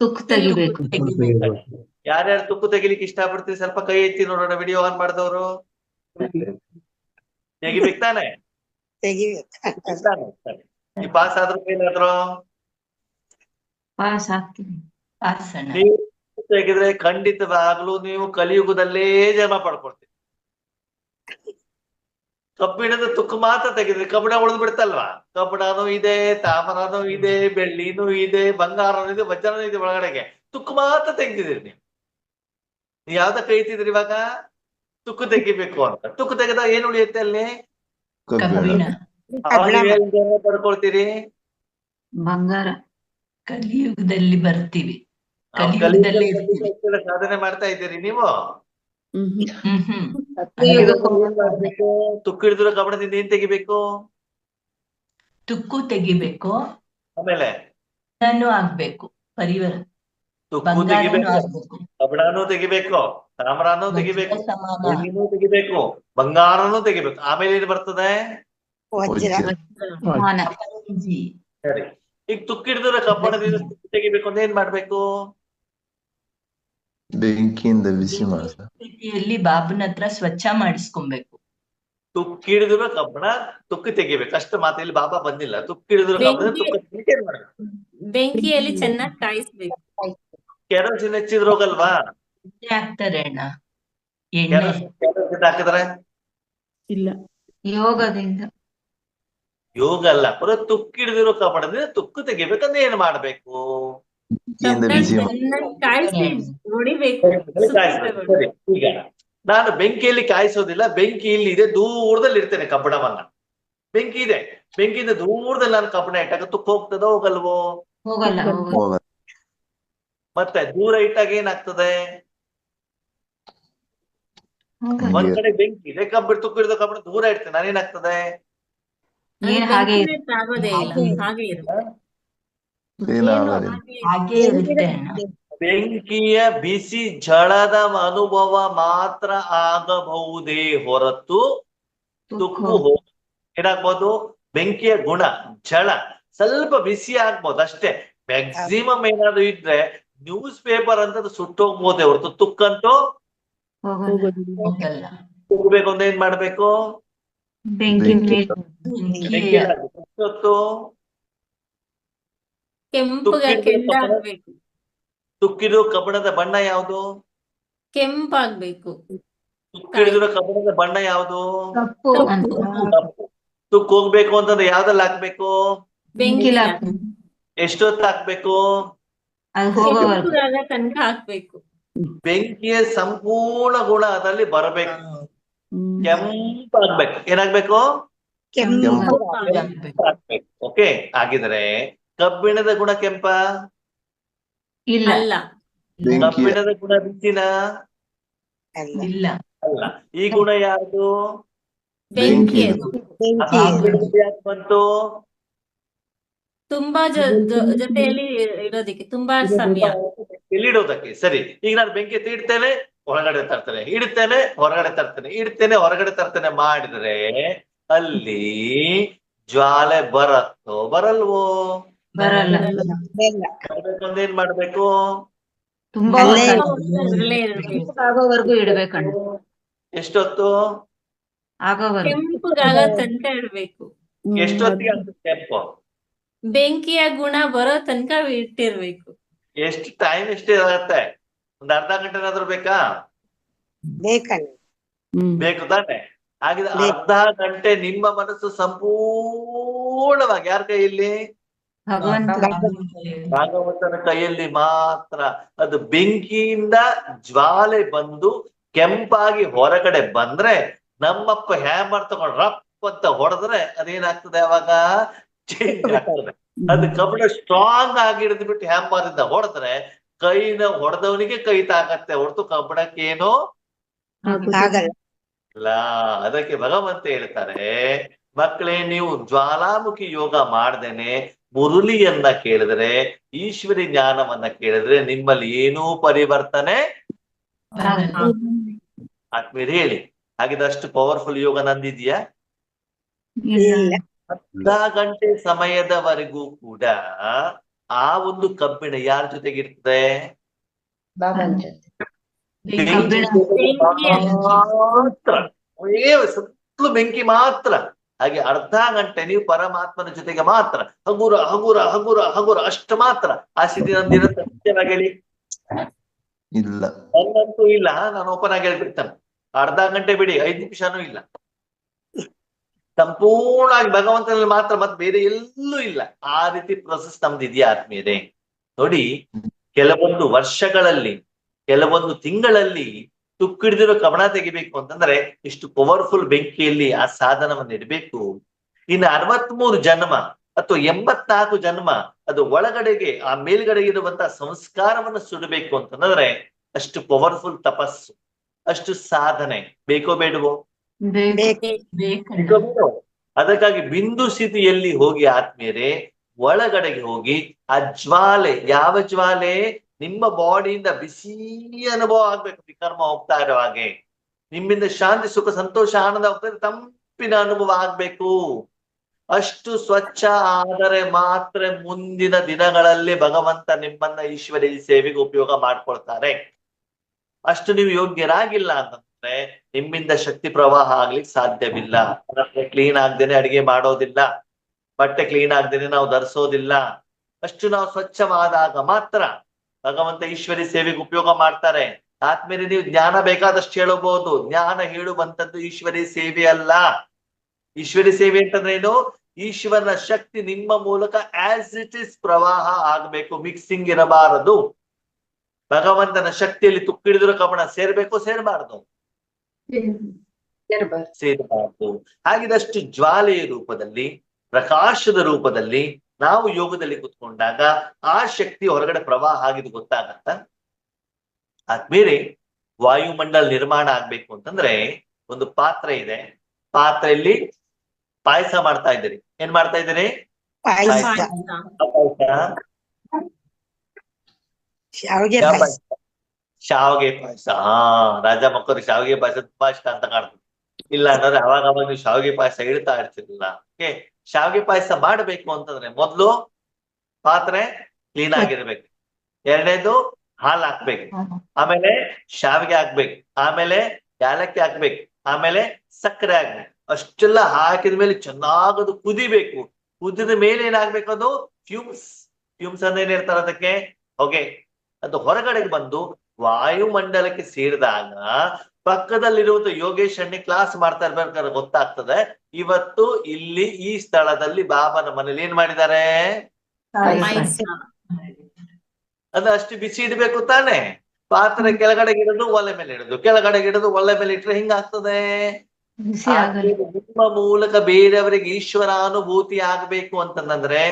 ತುಕ್ಕು ತೆಗಿಬೇಕು. ಯಾರ್ಯಾರು ತುಕ್ಕು ತೆಗಿಲಿಕ್ಕೆ ಇಷ್ಟ ಪಡ್ತೀರಿ? ಸ್ವಲ್ಪ ಕೈ ಎತ್ತಿ ನೋಡೋಣ. ವಿಡಿಯೋ ಆನ್ ಮಾಡಿದವರು ತೆಗಿಬೇಕು ತಾನೆ? ತೆಗಿಬೇಕು. ಈ ಪಾಸ್ ಆದ್ರೂ ಏನಾದ್ರು ಪಾಸ್ ಆಗ್ತೀನಿ. ಪಾಸಣ. ನೀವು ತೆಗೆದ್ರೆ ಖಂಡಿತವಾಗ್ಲೂ ನೀವು ಕಲಿಯುಗದಲ್ಲೇ ಜನ್ಮ ಪಡ್ಕೊಳ್ತೀರಿ. ಕಬ್ಬಿಣದ ತುಕ್ಕು ಮಾತ್ರ ತೆಗೆದ್ರೆ ಕಬ್ಬಿಣ ಉಳಿದು ಬಿಡ್ತಲ್ವಾ? ಕಬ್ಬಿಣನೂ ಇದೆ, ತಾಮ್ರನೂ ಇದೆ, ಬೆಳ್ಳಿನೂ ಇದೆ, ಬಂಗಾರನೂ ಇದೆ, ವಜ್ರನೂ ಇದೆ ಒಳಗಡೆಗೆ. ತುಕ್ಕು ಮಾತ್ರ ತೆಗ್ದಿದ್ದೀರಿ ನೀವು. ನೀವು ಯಾವ್ದ ಕೈ ಎತ್ತಿದ್ರಿ ಇವಾಗ? ತುಕ್ಕು ತೆಗಿಬೇಕು ಅಂತ. ತುಕ್ಕು ತೆಗೆದಾಗ ಏನ್ ಉಳಿಯುತ್ತೆ ಅಲ್ಲಿ? ಕಬ್ಬಿಣ. ಜನ್ಮ ಪಡ್ಕೊಳ್ತೀರಿ? ಬಂಗಾರ. ಕಲಿಯುಗದಲ್ಲಿ ಬರ್ತೀವಿ. ಕಲಿಯುಗದಲ್ಲಿ ಸಾಧನೆ ಮಾಡ್ತಾ ಇದ್ದೀರಿ ನೀವು. ತುಕ್ಕು ಹಿಡಿದಿರೋ ಕಬ್ಬಣದಿಂದ ಏನ್ ತೆಗಿಬೇಕು? ತುಕ್ಕು ತೆಗಿಬೇಕು. ಆಮೇಲೆ ನಾನು ಆಗ್ಬೇಕು. ಪರಿವರ ತುಕ್ಕು ತೆಗಿಬೇಕು, ಕಬ್ಬಣನೂ ತೆಗಿಬೇಕು, ತಾಮ್ರನೂ ತೆಗಿಬೇಕು, ಬೆಳ್ಳಿನೂ ತೆಗಿಬೇಕು, ಬಂಗಾರನೂ ತೆಗಿಬೇಕು. ಆಮೇಲೆ ಏನ್ ಬರ್ತದೆ? ಸರಿ, ಈಗ ತುಕ್ಕು ಹಿಡಿದಿರೋ ಕಬ್ಬಣದಿಂದ ತುಕ್ಕು ತೆಗಿಬೇಕು ಅಂದ್ರೆ ಏನ್ ಮಾಡ್ಬೇಕು? ಬೆಂಕಿಯಿಂದ ಬಿಸಿ ಮಾಸ. ಸ್ಥಿತಿಯಲ್ಲಿ ಬಾಬುನ ಹತ್ರ ಸ್ವಚ್ಛ ಮಾಡಿಸ್ಕೊಬೇಕು. ತುಕ್ಕಿಡಿದಿರೋ ಕಬ್ಬಣ ತುಕ್ಕು ತೆಗಿಬೇಕು ಅಷ್ಟು ಮಾತ್ರ. ಇಲ್ಲಿ ಬಾಬಾ ಬಂದಿಲ್ಲ. ತುಕ್ಕಿಡಿದಿರೋ ಕಬ್ಬಣ ತುಕ್ಕ ತೆಗಿಬೇಕು. ಏನ್ ಮಾಡ್ಬೇಕು? ಬೆಂಕಿಯಲ್ಲಿ ಚೆನ್ನಾಗಿ ಕಾಯಿಸ್ಬೇಕು. ಕೆರೋಸಿನ್ ಹೆಚ್ಚಿದ್ರೆ ಹೋಗಲ್ವಾ? ಎಣ್ಣೆ ಹಾಕ್ತಾರೆ ಅಣ್ಣ, ಎಣ್ಣೆ. ಕೆರೋಸಿನ್ ಹಾಕಿದ್ರೆ ಇಲ್ಲ. ಯೋಗದಿಂದ ಯೋಗ ಅಲ್ಲ, ಪುರ ತುಕ್ಕಿಡಿದಿರೋ ಕಬ್ಬಣದಿಂದ ತುಕ್ಕು ತೆಗಿಬೇಕಂದ್ರೆ ಏನ್ ಮಾಡ್ಬೇಕು? ಬೆಂಕಿಯಿಂದ ಬಿಸಿ ಮಾಸ. ಚೆನ್ನಾಗಿ ಕಾಯಿಸಿ ಹೊಡಿಬೇಕು. ಸರಿ, ಈಗ ನಾನು ಬೆಂಕಿಯಲ್ಲಿ ಕಾಯಿಸೋದಿಲ್ಲ. ಬೆಂಕಿ ಇಲ್ಲಿ ಇದೆ, ದೂರದಲ್ಲಿ ಇರ್ತೇನೆ ಕಬ್ಬಣವನ್ನ. ಬೆಂಕಿ ಇದೆ, ಬೆಂಕಿಯಿಂದ ದೂರದಲ್ಲಿ ನಾನು ಕಬ್ಬಣ ಇಟ್ಟಾಗ ತುಕ್ಕು ಹೋಗ್ತದೋ ಹೋಗಲ್ವೋ? ಹೋಗಲ್ಲ. ಹೋಗಲ್ಲ. ಮತ್ತೆ ದೂರ ಇಟ್ಟಾಗ ಏನಾಗ್ತದೆ? ಹೋಗಲ್ಲ. ಒಂದ್ ಕಡೆ ಬೆಂಕಿ ಇದೆ, ಕಬ್ಬು ತುಕ್ಕಿಡಿದ ಕಬ್ಬಣ ದೂರ ಇಡ್ತೇನೆ, ನಾನೇನಾಗ್ತದೆ? ಏನ್ ಹಾಗೆ ಆಗೋದೇ ಇಲ್ಲ, ಹಾಗೆ ಇರುತ್ತೆ. ಏನಾಗಲ್ಲ. ಹಾಗೆ ಇರುತ್ತೆ ಅಣ್ಣ. ಬೆಂಕಿಯ ಬಿಸಿ ಝಳದ ಅನುಭವ ಮಾತ್ರ ಆಗಬಹುದೇ ಹೊರತು ತುಕ್ಕು ಏನಾಗ್ಬೋದು? ಬೆಂಕಿಯ ಗುಣ ಝಳ ಸ್ವಲ್ಪ ಬಿಸಿ ಆಗ್ಬೋದು ಅಷ್ಟೇ. ಮ್ಯಾಕ್ಸಿಮಮ್ ಏನಾದ್ರು ಇದ್ರೆ ನ್ಯೂಸ್ ಪೇಪರ್ ಅಂತ ಸುಟ್ಟೋಗ್ಬೋದೇ ಹೊರತು ತುಕ್ಕಂತೂ ಹೋಗಲ್ಲ. ತುಗ್ಬೇಕು ಅಂದ್ರೆ ಏನ್ ಮಾಡ್ಬೇಕು? ಬೆಂಕಿ ಬೆಂಕಿ ಎಷ್ಟೊತ್ತು? ಕೆಂಡ ಆಗ್ಬೇಕು. ತುಕ್ಕಿರೋ ಕಬ್ಬಣದ ಬಣ್ಣ ಯಾವುದು? ಕೆಂಪಾಗ್ಬೇಕು. ತುಕ್ಕಿಡಿದಿರೋ ಕಬ್ಬಣದ ಬಣ್ಣ ಯಾವುದು? ಕಪ್ಪು. ತುಕ್ಕು ಹೋಗ್ಬೇಕು ಅಂತಂದ್ರೆ ಯಾವ್ದಲ್ಲಿ ಹಾಕ್ಬೇಕು? ಬೆಂಕಿ ಎಷ್ಟೊತ್ತು ಹಾಕ್ಬೇಕು? ಕೆಂಪುಗಾಗ ತನಕ ಹಾಕ್ಬೇಕು. ಬೆಂಕಿಯ ಸಂಪೂರ್ಣ ಗುಣ ಅದರಲ್ಲಿ ಬರಬೇಕು. ಕೆಂಪಾಗ್ಬೇಕು. ಏನಾಗ್ಬೇಕು? ಕೆಂಪು ಆಗ್ಬೇಕು. ಓಕೆ, ಹಾಗಿದ್ರೆ ಕಬ್ಬಿಣದ ಗುಣ ಕೆಂಪ? ಇಲ್ಲ. ಕಬ್ಬಿಣದ ಗುಣ ಬಿಸಿನ? ಅಲ್ಲ. ಇಲ್ಲ. ಅಲ್ಲ. ಈ ಗುಣ ಯಾರ್ದು? ಬೆಂಕಿ. ಬೆಂಕಿ ಯಾಕೆ ಬಂತು? ತುಂಬಾ ಜೊತೆಯಲ್ಲಿ ಇರೋದಿಕ್ಕೆ, ತುಂಬಾ ಸಮಯ ಎಲ್ಲಿಡೋದಕ್ಕೆ. ಸರಿ, ಈಗ ನಾನು ಬೆಂಕಿ ಇಡ್ತೇನೆ, ಹೊರಗಡೆ ತರ್ತೇನೆ, ಇಡ್ತೇನೆ, ಹೊರಗಡೆ ತರ್ತೇನೆ, ಇಡ್ತೇನೆ, ಹೊರಗಡೆ ತರ್ತೇನೆ ಮಾಡಿದ್ರೆ ಅಲ್ಲಿ ಜ್ವಾಲೆ ಬರತ್ತೋ ಬರಲ್ವೋ? ಬರಲ್ಲ. ಏನ್ ಮಾಡ್ಬೇಕು? ತುಂಬಾ ಅಲ್ಲೇ ಆಗೋವರೆಗೂ ಇಡ್ಬೇಕಣ್ಣ. ಎಷ್ಟೊತ್ತು? ಕೆಂಪುಗಾಗ ತನಕ ಇಡ್ಬೇಕು. ಎಷ್ಟೊತ್ತಿಗೆ ಆಗ್ತದೆ ಕೆಂಪು? ಬೆಂಕಿಯ ಗುಣ ಬರೋ ತನಕ ಇಟ್ಟಿರ್ಬೇಕು. ಎಷ್ಟು ಟೈಮ್ ಎಷ್ಟೇ ಆಗತ್ತೆ? ಒಂದ್ ಅರ್ಧ ಗಂಟೆ ಏನಾದ್ರು ಬೇಕಾ? ಬೇಕಲ್ಲ. ಬೇಕು ತಾನೆ? ಹಾಗಿದ್ರೆ ಅರ್ಧ ಗಂಟೆ ನಿಮ್ಮ ಮನಸ್ಸು ಸಂಪೂರ್ಣವಾಗಿ ಯಾರ ಕೈಯಲ್ಲಿ? ಭಾಗವಂತನ ಕೈಯಲ್ಲಿ ಮಾತ್ರ. ಅದು ಬೆಂಕಿಯಿಂದ ಜ್ವಾಲೆ ಬಂದು ಕೆಂಪಾಗಿ ಹೊರಗಡೆ ಬಂದ್ರೆ ನಮ್ಮಪ್ಪ ಹ್ಯಾಮರ್ ತಗೊಂಡು ರಪ್ ಅಂತ ಹೊಡೆದ್ರೆ ಅದೇನಾಗ್ತದೆ? ಅವಾಗ ಚೇಂಜ್ ಆಗ್ತದೆ. ಅದು ಕಬ್ಬಣ ಸ್ಟ್ರಾಂಗ್ ಆಗಿ ಹಿಡಿದು ಬಿಟ್ಟು ಹ್ಯಾಮರ್ ಇಂದ ಹೊಡೆದ್ರೆ ಕೈನ ಹೊಡೆದವನಿಗೆ ಕೈ ತಾಕತ್ತೆ ಹೊರತು ಕಬ್ಬಣಕ್ಕೇನು ಆಗಲ್ಲ. ಇಲ್ಲ. ಅದಕ್ಕೆ ಭಗವಂತ ಹೇಳ್ತಾರೆ, ಮಕ್ಕಳೇ ನೀವು ಜ್ವಾಲಾಮುಖಿ ಯೋಗ ಮಾಡ್ದೇನೆ ಮುರುಳಿಯನ್ನ ಕೇಳಿದ್ರೆ, ಈಶ್ವರಿ ಜ್ಞಾನವನ್ನ ಕೇಳಿದ್ರೆ ನಿಮ್ಮಲ್ಲಿ ಏನೂ ಪರಿವರ್ತನೆ ಆದ್ಮೇಲೆ ಹೇಳಿ. ಹಾಗಿದ್ರೆ ಅಷ್ಟು ಪವರ್ಫುಲ್ ಯೋಗ ನಂದಿದ್ಯಾ? ಇಲ್ಲ. ಅರ್ಧ ಗಂಟೆ ಸಮಯದವರೆಗೂ ಕೂಡ ಆ ಒಂದು ಕಬ್ಬಿಣ ಯಾರ ಜೊತೆಗಿರ್ತದೆ? ಮಾತ್ರ. ಸುತ್ತಲೂ ಬೆಂಕಿ ಮಾತ್ರ. ಹಾಗೆ ಅರ್ಧ ಗಂಟೆ ನೀವು ಪರಮಾತ್ಮನ ಜೊತೆಗೆ ಮಾತ್ರ ಹಗುರ ಹಗುರ ಹಗುರ ಹಗುರ ಅಷ್ಟು ಮಾತ್ರ. ಆ ಸ್ಥಿತಿ ನಂದಿನ ಸತ್ಯವಾಗಿ ಹೇಳಿ. ಇಲ್ಲ. ನನ್ನಂತೂ ಇಲ್ಲ, ನಾನು ಓಪನ್ ಆಗಿ ಹೇಳ್ಬಿಡ್ತಾನೆ. ಅರ್ಧ ಗಂಟೆ ಬಿಡಿ, 5 ನಿಮಿಷನೂ ಇಲ್ಲ. ಸಂಪೂರ್ಣವಾಗಿ ಭಗವಂತನಲ್ಲಿ ಮಾತ್ರ, ಮತ್ತೆ ಬೇರೆ ಎಲ್ಲೂ ಇಲ್ಲ. ಆ ರೀತಿ ಪ್ರೊಸೆಸ್ ನಮ್ದು ಇದೆಯಾ ಆತ್ಮೀಯರೇ? ನೋಡಿ, ಕೆಲವೊಂದು ವರ್ಷಗಳಲ್ಲಿ, ಕೆಲವೊಂದು ತಿಂಗಳಲ್ಲಿ ತುಕ್ಕಿಡಿದಿರೋ ಕಬ್ಬಣ ತೆಗಿಬೇಕು ಅಂತಂದ್ರೆ ಇಷ್ಟು ಪವರ್ಫುಲ್ ಬೆಂಕಿಯಲ್ಲಿ ಆ ಸಾಧನವನ್ನು ಇಡಬೇಕು. ಇನ್ನು 63 ಜನ್ಮ ಅಥವಾ 84 ಜನ್ಮ ಅದು ಒಳಗಡೆಗೆ ಆ ಮೇಲ್ಗಡೆ ಇರುವಂತಹ ಸಂಸ್ಕಾರವನ್ನು ಸುಡಬೇಕು ಅಂತಂದ್ರೆ ಅಷ್ಟು ಪವರ್ಫುಲ್ ತಪಸ್ಸು, ಅಷ್ಟು ಸಾಧನೆ ಬೇಕೋ ಬೇಡವೋ? ಅದಕ್ಕಾಗಿ ಬಿಂದು ಸ್ಥಿತಿಯಲ್ಲಿ ಹೋಗಿ ಆತ್ಮೀಯರೇ ಒಳಗಡೆಗೆ ಹೋಗಿ ಆ ಜ್ವಾಲೆ, ಯಾವ ಜ್ವಾಲೆ? ನಿಮ್ಮ ಬಾಡಿಯಿಂದ ಬಿಸಿ ಅನುಭವ ಆಗ್ಬೇಕು. ವಿಕರ್ಮ ಹೋಗ್ತಾ ಇರೋ ಹಾಗೆ ನಿಮ್ಮಿಂದ ಶಾಂತಿ ಸುಖ ಸಂತೋಷ ಆನಂದ ಹೋಗ್ತಾರೆ, ತಂಪಿನ ಅನುಭವ ಆಗ್ಬೇಕು. ಅಷ್ಟು ಸ್ವಚ್ಛ ಆದರೆ ಮಾತ್ರ ಮುಂದಿನ ದಿನಗಳಲ್ಲಿ ಭಗವಂತ ನಿಮ್ಮನ್ನ ಈಶ್ವರಿ ಸೇವೆಗೆ ಉಪಯೋಗ ಮಾಡ್ಕೊಳ್ತಾರೆ. ಅಷ್ಟು ನೀವು ಯೋಗ್ಯರಾಗಿಲ್ಲ ಅಂತಂದ್ರೆ ನಿಮ್ಮಿಂದ ಶಕ್ತಿ ಪ್ರವಾಹ ಆಗ್ಲಿಕ್ಕೆ ಸಾಧ್ಯವಿಲ್ಲ. ಕ್ಲೀನ್ ಆಗ್ದೇನೆ ಅಡಿಗೆ ಮಾಡೋದಿಲ್ಲ, ಬಟ್ಟೆ ಕ್ಲೀನ್ ಆಗ್ದೇನೆ ನಾವು ಧರಿಸೋದಿಲ್ಲ. ಅಷ್ಟು ನಾವು ಸ್ವಚ್ಛವಾದಾಗ ಮಾತ್ರ ಭಗವಂತ ಈಶ್ವರಿ ಸೇವೆಗೆ ಉಪಯೋಗ ಮಾಡ್ತಾರೆ. ಆದ್ಮೇಲೆ ನೀವು ಜ್ಞಾನ ಬೇಕಾದಷ್ಟು ಹೇಳಬಹುದು, ಜ್ಞಾನ ಹೇಳುವಂತದ್ದು ಈಶ್ವರಿ ಸೇವೆ ಅಲ್ಲ. ಈಶ್ವರಿ ಸೇವೆ ಅಂತಂದ್ರೆ ಏನು? ಈಶ್ವರನ ಶಕ್ತಿ ನಿಮ್ಮ ಮೂಲಕ ಆಸ್ ಇಟ್ ಇಸ್ ಪ್ರವಾಹ ಆಗ್ಬೇಕು, ಮಿಕ್ಸಿಂಗ್ ಇರಬಾರದು. ಭಗವಂತನ ಶಕ್ತಿಯಲ್ಲಿ ತುಕ್ಕಿಡಿದ್ರು ಕವಣ ಸೇರ್ಬೇಕು, ಸೇರಬಾರದು? ಸೇರಬಾರದು. ಹಾಗಿದಷ್ಟು ಜ್ವಾಲೆಯ ರೂಪದಲ್ಲಿ, ಪ್ರಕಾಶದ ರೂಪದಲ್ಲಿ ನಾವು ಯೋಗದಲ್ಲಿ ಕುತ್ಕೊಂಡಾಗ ಆ ಶಕ್ತಿ ಹೊರಗಡೆ ಪ್ರವಾಹ ಆಗಿದ್ದು ಗೊತ್ತಾಗತ್ತ. ಆದ್ಮೇಲೆ ವಾಯುಮಂಡಲ ನಿರ್ಮಾಣ ಆಗ್ಬೇಕು ಅಂತಂದ್ರೆ ಒಂದು ಪಾತ್ರೆ ಇದೆ, ಪಾತ್ರೆಯಲ್ಲಿ ಪಾಯಸ ಮಾಡ್ತಾ ಇದ್ದೀರಿ. ಏನ್ ಮಾಡ್ತಾ ಇದ್ದೀರಿ? ಪಾಯಸ, ಶಾವಿಗೆ ಪಾಯಸ. ಶಾವಿಗೆ ಪಾಯಸ. ರಾಜ ಮಕ್ಕಳು ಶಾವಿಗೆ ಪಾಯಸ ತುಂಬಾ ಇಷ್ಟ ಅಂತ ಕಾಣ್ತದೆ. ಇಲ್ಲ ಅಂದ್ರೆ ಅವಾಗ ನೀವು ಶಾವಿಗೆ ಪಾಯಸ ಇಡ್ತಾ ಇರ್ತಿರ್ಲಿಲ್ಲ. ಓಕೆ, ಶಾವಿಗೆ ಪಾಯಸ ಮಾಡ್ಬೇಕು ಅಂತಂದ್ರೆ ಮೊದ್ಲು ಪಾತ್ರೆ ಕ್ಲೀನ್ ಆಗಿರ್ಬೇಕು. ಎರಡನೇದು ಹಾಲು ಹಾಕ್ಬೇಕು, ಆಮೇಲೆ ಶಾವಿಗೆ ಹಾಕ್ಬೇಕು, ಆಮೇಲೆ ಯಾಲಕ್ಕಿ ಹಾಕ್ಬೇಕು, ಆಮೇಲೆ ಸಕ್ಕರೆ ಹಾಕ್ಬೇಕು. ಅಷ್ಟೆಲ್ಲ ಹಾಕಿದ ಚೆನ್ನಾಗದು ಕುದಿಬೇಕು. ಕುದಿದ ಮೇಲೆ ಏನಾಗ್ಬೇಕು? ಅದು ಫ್ಯೂಮ್ಸ್. ಫ್ಯೂಮ್ಸ್ ಅಂದ್ರೆ ಏನಿರ್ತಾರೆ ಅದಕ್ಕೆ? ಹೊಗೆ. ಅದು ಹೊರಗಡೆಗೆ ಬಂದು ವಾಯುಮಂಡಲಕ್ಕೆ ಸೇರಿದಾಗ ಪಕ್ಕದಲ್ಲಿರುವಂತ ಯೋಗೇಶ್ ಅಣ್ಣಿ ಕ್ಲಾಸ್ ಮಾಡ್ತಾ ಇರ್ಬೇಕಾದ್ರೆ ಗೊತ್ತಾಗ್ತದೆ, ಇವತ್ತು ಇಲ್ಲಿ ಈ ಸ್ಥಳದಲ್ಲಿ ಬಾಬಾನ ಮನೇಲಿ ಏನ್ ಮಾಡಿದ್ದಾರೆ ಅಂದ್ರೆ ಅಷ್ಟು ಬಿಸಿ ಇಡ್ಬೇಕು ತಾನೆ. ಪಾತ್ರೆ ಕೆಳಗಡೆ ಇಡೋದು, ಒಲೆ ಮೇಲೆ ಇಡೋದು, ಕೆಳಗಡೆ ಇಡೋದು, ಒಲೆ ಮೇಲೆ ಇಟ್ರೆ ಹಿಂಗಾಗ್ತದೆ. ನಿಮ್ಮ ಮೂಲಕ ಬೇರೆಯವರಿಗೆ ಈಶ್ವರಾನುಭೂತಿ ಆಗ್ಬೇಕು ಅಂತಂದ್ರೆ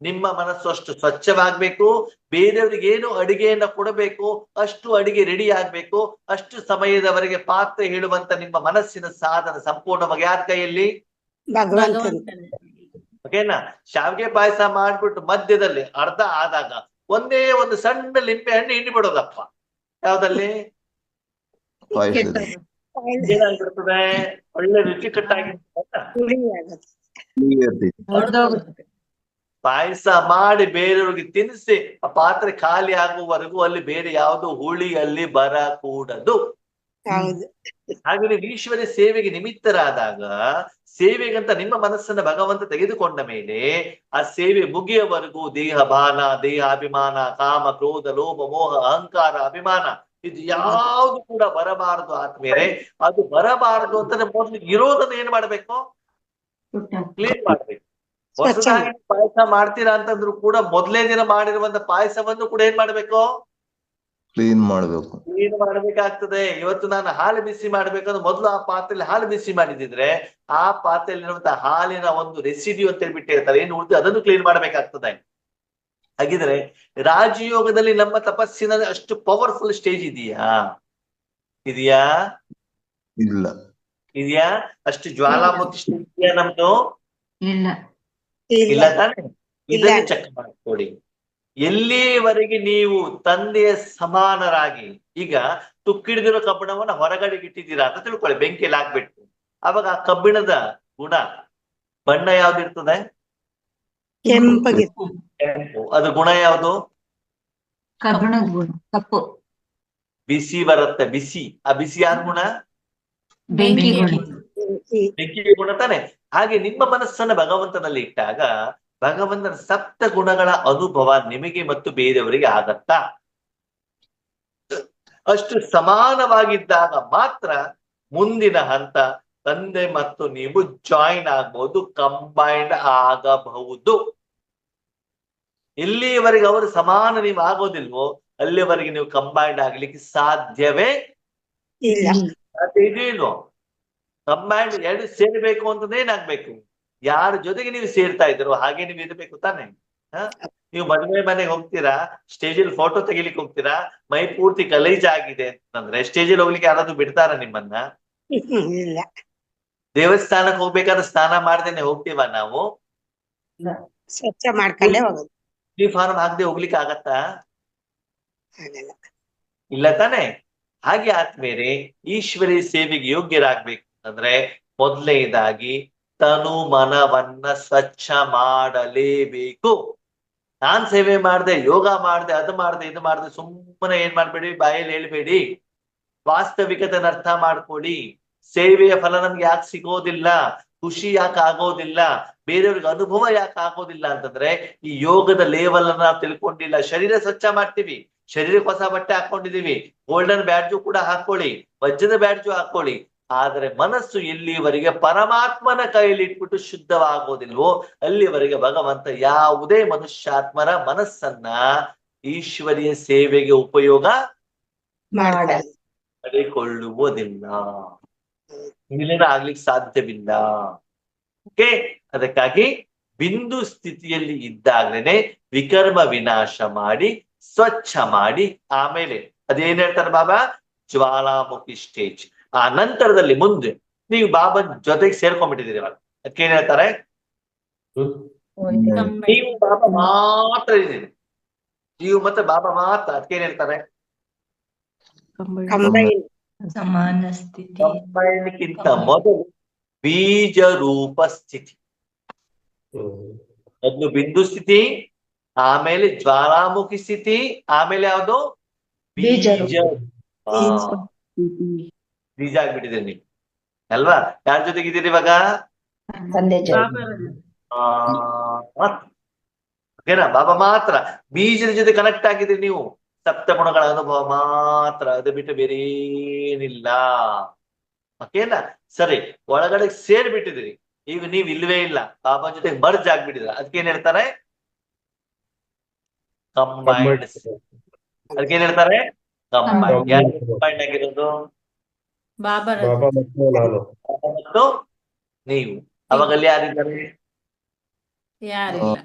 ನಿಮ್ಮ ಮನಸ್ಸು ಅಷ್ಟು ಸ್ವಚ್ಛವಾಗ್ಬೇಕು. ಬೇರೆಯವ್ರಿಗೆ ಏನು ಅಡಿಗೆಯನ್ನ ಕೊಡಬೇಕು ಅಷ್ಟು ಅಡಿಗೆ ರೆಡಿ ಆಗ್ಬೇಕು. ಅಷ್ಟು ಸಮಯದವರೆಗೆ ಪಾತ್ರೆ ಹೇಳುವಂತ ನಿಮ್ಮ ಮನಸ್ಸಿನ ಸಾಧನ ಸಂಪೂರ್ಣವಾಗಿ ಯಾರ ಕೈಯಲ್ಲಿ? ಭಗವಂತನ. ಓಕೆನಾ? ಶಾವಿಗೆ ಪಾಯಸ ಮಾಡ್ಬಿಟ್ಟು ಮಧ್ಯದಲ್ಲಿ ಅರ್ಧ ಆದಾಗ ಒಂದೇ ಒಂದು ಸಣ್ಣ ಲಿಂಬೆ ಹಣ್ಣು ಹಿಂಡಿ ಬಿಡೋದಪ್ಪ. ಯಾವ್ದಲ್ಲಿ? ಪಾಯಸದಲ್ಲಿ ಏನಾಗ್ಬಿಡ್ತದೆ? ಒಳ್ಳೆ ರುಚಿಕಟ್ಟಾಗಿ ಪಾಯಸ ಮಾಡಿ ಬೇರೆಯವ್ರಿಗೆ ತಿನ್ನಿಸಿ ಆ ಪಾತ್ರೆ ಖಾಲಿ ಆಗುವವರೆಗೂ ಅಲ್ಲಿ ಬೇರೆ ಯಾವ್ದು ಹುಳಿ ಅಲ್ಲಿ ಬರಕೂಡದು. ಹಾಗೆ ನೀವು ಈಶ್ವರ ಸೇವೆಗೆ ನಿಮಿತ್ತರಾದಾಗ, ಸೇವೆಗಂತ ನಿಮ್ಮ ಮನಸ್ಸನ್ನ ಭಗವಂತ ತೆಗೆದುಕೊಂಡ ಮೇಲೆ ಆ ಸೇವೆ ಮುಗಿಯವರೆಗೂ ದೇಹ ಭಾನ, ದೇಹಾಭಿಮಾನ, ಕಾಮ, ಕ್ರೋಧ, ಲೋಭ, ಮೋಹ, ಅಹಂಕಾರ, ಅಭಿಮಾನ ಇದು ಯಾವ್ದು ಕೂಡ ಬರಬಾರದು. ಆದ್ಮೇಲೆ ಅದು ಬರಬಾರದು ಅಂತಂದ್ರೆ ಮೊದ್ಲು ಇರೋದನ್ನ ಏನ್ ಮಾಡ್ಬೇಕು? ಕ್ಲೀನ್ ಮಾಡ್ಬೇಕು. ಹೊಸದಾಗಿ ಪಾಯಸ ಮಾಡ್ತೀರಾ ಅಂತಂದ್ರು ಕೂಡ ಮೊದಲೇ ದಿನ ಮಾಡಿರುವಂತ ಪಾಯಸವನ್ನು ಕೂಡ ಏನ್ ಮಾಡ್ಬೇಕು? ಕ್ಲೀನ್ ಮಾಡ್ಬೇಕು. ಕ್ಲೀನ್ ಮಾಡ್ಬೇಕಾಗ್ತದೆ. ಇವತ್ತು ನಾನು ಹಾಲು ಬಿಸಿ ಮಾಡ್ಬೇಕಂದ್ರೆ ಮೊದಲು ಆ ಪಾತ್ರೆಯಲ್ಲಿ ಹಾಲು ಬಿಸಿ ಮಾಡಿದಿದ್ರೆ ಆ ಪಾತ್ರೆಯಲ್ಲಿರುವಂತಹ ಹಾಲಿನ ಒಂದು ರೆಸಿಡ್ಯೂ ಅಂತ ಹೇಳ್ಬಿಟ್ಟಿರ್ತಾರೆ, ಏನು ಉಳಿದು ಅದನ್ನು ಕ್ಲೀನ್ ಮಾಡ್ಬೇಕಾಗ್ತದೆ. ಹಾಗಿದ್ರೆ ರಾಜಯೋಗದಲ್ಲಿ ನಮ್ಮ ತಪಸ್ಸಿನಲ್ಲಿ ಅಷ್ಟು ಪವರ್ಫುಲ್ ಸ್ಟೇಜ್ ಇದೆಯಾ? ಇದೆಯಾ? ಇಲ್ಲ. ಇದೆಯಾ? ಅಷ್ಟು ಜ್ವಾಲಾಮುಖಿ ಸ್ಟೇಜ್ ಇದೆಯಾ ನಮ್ದು? ಇಲ್ಲ ತಾನೆ? ಇದನ್ನು ಚೆಕ್ ಮಾಡ್ಕೊಡಿ. ಎಲ್ಲಿವರೆಗೆ ನೀವು ತಂದೆಯ ಸಮಾನರಾಗಿ, ಈಗ ತುಕ್ಕಿಡಿದಿರೋ ಕಬ್ಬಿಣವನ್ನ ಹೊರಗಡೆ ಇಟ್ಟಿದ್ದೀರಾ ಅಂತ ತಿಳ್ಕೊಳ್ಳಿ, ಬೆಂಕಿಯಲ್ಲಿ ಹಾಕ್ಬಿಟ್ಟು. ಅವಾಗ ಆ ಕಬ್ಬಿಣದ ಗುಣ ಬಣ್ಣ ಯಾವ್ದಿರ್ತದೆ? ಕೆಂಪು. ಅದು ಗುಣ ಯಾವುದು? ಕಬ್ಬಿಣದ ಗುಣ ಕಪ್ಪು. ಬಿಸಿ ಬರುತ್ತೆ, ಬಿಸಿ. ಆ ಬಿಸಿ ಯಾವ್ದು ಗುಣ? ಬೆಂಕಿ ಗುಣ. ಬೆಂಕಿ ಗುಣ ತಾನೆ. ಹಾಗೆ ನಿಮ್ಮ ಮನಸ್ಸನ್ನ ಭಗವಂತನಲ್ಲಿ ಇಟ್ಟಾಗ ಭಗವಂತನ ಸಪ್ತ ಗುಣಗಳ ಅನುಭವ ನಿಮಗೆ ಮತ್ತು ಬೇರೆಯವರಿಗೆ ಆಗತ್ತಾ? ಅಷ್ಟು ಸಮಾನವಾಗಿದ್ದಾಗ ಮಾತ್ರ ಮುಂದಿನ ಹಂತ ತಂದೆ ಮತ್ತು ನೀವು ಜಾಯಿನ್ ಆಗ್ಬಹುದು, ಕಂಬೈನ್ಡ್ ಆಗಬಹುದು. ಎಲ್ಲಿಯವರೆಗೆ ಅವರು ಸಮಾನ ನೀವು ಆಗೋದಿಲ್ವೋ ಅಲ್ಲಿವರೆಗೆ ನೀವು ಕಂಬೈನ್ಡ್ ಆಗ್ಲಿಕ್ಕೆ ಸಾಧ್ಯವೇ ಇಲ್ಲ. ಇದೇನು ಕಂಬೈನ್ಡ್ ಎರಡು ಸೇರ್ಬೇಕು ಅಂತಂದ್ರೆ ಏನಾಗ್ಬೇಕು? ಯಾರ ಜೊತೆಗೆ ನೀವು ಸೇರ್ತಾ ಇದ್ರು ಹಾಗೆ ನೀವು ಇರ್ಬೇಕು ತಾನೆ. ನೀವು ಮದುವೆ ಮನೆಗೆ ಹೋಗ್ತೀರಾ, ಸ್ಟೇಜಲ್ಲಿ ಫೋಟೋ ತೆಗಿಲಿಕ್ಕೆ ಹೋಗ್ತೀರಾ, ಮೈ ಪೂರ್ತಿ ಗಲೀಜ್ ಆಗಿದೆ ಅಂತಂದ್ರೆ ಸ್ಟೇಜಲ್ಲಿ ಹೋಗ್ಲಿಕ್ಕೆ ಯಾರಾದ್ರೂ ಬಿಡ್ತಾರ ನಿಮ್ಮನ್ನ? ಇಲ್ಲ. ದೇವಸ್ಥಾನಕ್ಕೆ ಹೋಗ್ಬೇಕಾದ್ರೆ ಸ್ನಾನ ಮಾಡ್ದೇನೆ ಹೋಗ್ತೀವ ನಾವು? ಸ್ವಚ್ಛ ಮಾಡ್ಕೊಂಡೇ ಹೋಗೋದು. ಯೂನಿಫಾರ್ಮ್ ಹಾಕದೆ ಹೋಗ್ಲಿಕ್ಕೆ ಆಗತ್ತಾ? ಆಗಲ್ಲ. ಇಲ್ಲ ತಾನೆ. ಹಾಗೆ ಆದ್ಮೇಲೆ ಈಶ್ವರಿ ಸೇವೆಗೆ ಯೋಗ್ಯರಾಗ್ಬೇಕು ಅಂದ್ರೆ ಮೊದಲನೇದಾಗಿ ತನು ಮನವನ್ನ ಸ್ವಚ್ಛ ಮಾಡಲೇಬೇಕು. ನಾನ್ ಸೇವೆ ಮಾಡ್ದೆ, ಯೋಗ ಮಾಡ್ದೆ, ಅದು ಮಾಡ್ದೆ, ಇದು ಮಾಡ್ದೆ ಸುಮ್ಮನೆ ಏನ್ ಮಾಡ್ಬೇಡಿ, ಬಾಯಲ್ಲಿ ಹೇಳ್ಬೇಡಿ. ವಾಸ್ತವಿಕತೆನ ಅರ್ಥ ಮಾಡ್ಕೊಳ್ಳಿ. ಸೇವೆಯ ಫಲ ನಮ್ಗೆ ಯಾಕೆ ಸಿಗೋದಿಲ್ಲ, ಖುಷಿ ಯಾಕೆ ಆಗೋದಿಲ್ಲ, ಬೇರೆಯವ್ರಿಗೆ ಅನುಭವ ಯಾಕೆ ಆಗೋದಿಲ್ಲ ಅಂತಂದ್ರೆ ಈ ಯೋಗದ ಲೇವಲ್ ಅನ್ನ ನಾವು ತಿಳ್ಕೊಂಡಿಲ್ಲ. ಶರೀರ ಸ್ವಚ್ಛ ಮಾಡ್ತೀವಿ, ಶರೀರಕ್ಕೆ ಹೊಸ ಬಟ್ಟೆ ಹಾಕೊಂಡಿದೀವಿ, ಗೋಲ್ಡನ್ ಬ್ಯಾಡ್ಜು ಕೂಡ ಹಾಕೊಳ್ಳಿ, ವಜ್ರದ ಬ್ಯಾಡ್ಜು ಹಾಕೊಳ್ಳಿ, ಆದರೆ ಮನಸ್ಸು ಎಲ್ಲಿವರೆಗೆ ಪರಮಾತ್ಮನ ಕೈಯಲ್ಲಿ ಇಟ್ಬಿಟ್ಟು ಶುದ್ಧವಾಗೋದಿಲ್ವೋ ಅಲ್ಲಿವರೆಗೆ ಭಗವಂತ ಯಾವುದೇ ಮನುಷ್ಯಾತ್ಮರ ಮನಸ್ಸನ್ನ ಈಶ್ವರಿಯ ಸೇವೆಗೆ ಉಪಯೋಗ ಮಾಡಿಕೊಳ್ಳುವುದಿಲ್ಲ, ವಿಲೀನ ಆಗ್ಲಿಕ್ಕೆ ಸಾಧ್ಯವಿಲ್ಲ. ಓಕೆ, ಅದಕ್ಕಾಗಿ ಬಿಂದು ಸ್ಥಿತಿಯಲ್ಲಿ ಇದ್ದಾಗಲೇ ವಿಕರ್ಮ ವಿನಾಶ ಮಾಡಿ ಸ್ವಚ್ಛ ಮಾಡಿ ಆಮೇಲೆ ಅದೇನ್ ಹೇಳ್ತಾರೆ ಬಾಬಾ, ಜ್ವಾಲಾಮುಖಿ ಸ್ಟೇಜ್. ಆ ನಂತರದಲ್ಲಿ ಮುಂದೆ ನೀವು ಬಾಬಾ ಜೊತೆಗೆ ಸೇರ್ಕೊಂಡ್ಬಿಟ್ಟಿದ್ದೀರಿ. ಇವಾಗ ಅದಕ್ಕೇನ್ ಹೇಳ್ತಾರೆ, ನೀವು ಬಾಬಾ ಮಾತ್ರ ಇದ್ದೀರಿ, ನೀವು ಮತ್ತೆ ಬಾಬಾ ಮಾತ್ರ. ಅದಕ್ಕೇನ್ ಹೇಳ್ತಾರೆ, ಕಂಬೈನ್ ಸಮಾನ ಸ್ಥಿತಿ. ಕಂಬೈನ್ಗಿಂತ ಮೊದಲು ಬೀಜ ರೂಪ ಸ್ಥಿತಿ. ಮೊದಲು ಬಿಂದು ಸ್ಥಿತಿ, ಆಮೇಲೆ ಜ್ವಾಲಾಮುಖಿ ಸ್ಥಿತಿ, ಆಮೇಲೆ ಯಾವುದು ಬೀಜ ಬೀಜ ಆಗ್ಬಿಟ್ಟಿದ್ದೀರಿ ನೀವು ಅಲ್ವಾ. ಯಾರ ಜೊತೆಗಿದ್ದೀರಿ ಇವಾಗ, ಓಕೆನಾ, ಬಾಬಾ ಮಾತ್ರ. ಬೀಜದ ಜೊತೆ ಕನೆಕ್ಟ್ ಆಗಿದ್ದೀರಿ ನೀವು, ಸಪ್ತ ಗುಣಗಳ ಅನುಭವ ಮಾತ್ರ, ಅದು ಬಿಟ್ಟು ಬೇರೆ ಏನಿಲ್ಲ. ಓಕೆನಾ, ಸರಿ. ಒಳಗಡೆ ಸೇರ್ಬಿಟ್ಟಿದ್ದೀರಿ, ಈಗ ನೀವ್ ಇಲ್ವೇ ಇಲ್ಲ, ಬಾಬಾ ಜೊತೆಗೆ ಮರ್ಜ್ ಆಗ್ಬಿಟ್ಟಿದ್ರ. ಅದಕ್ಕೇನ್ ಹೇಳ್ತಾರೆ, ಕಂಬೈನ್ಡ್. ಅದಕ್ಕೇನ್ ಹೇಳ್ತಾರೆ, ಕಂಬೈನ್ಡ್. ಯಾರು ಕಂಬೈನ್ಡ್ ಆಗಿರೋದು, ಬಾಬಾ ಮತ್ತು ನೀವು. ಅವಾಗಲ್ಲಿ ಯಾರಿದ್ದಾರೆ, ಯಾರಿಲ್ಲ,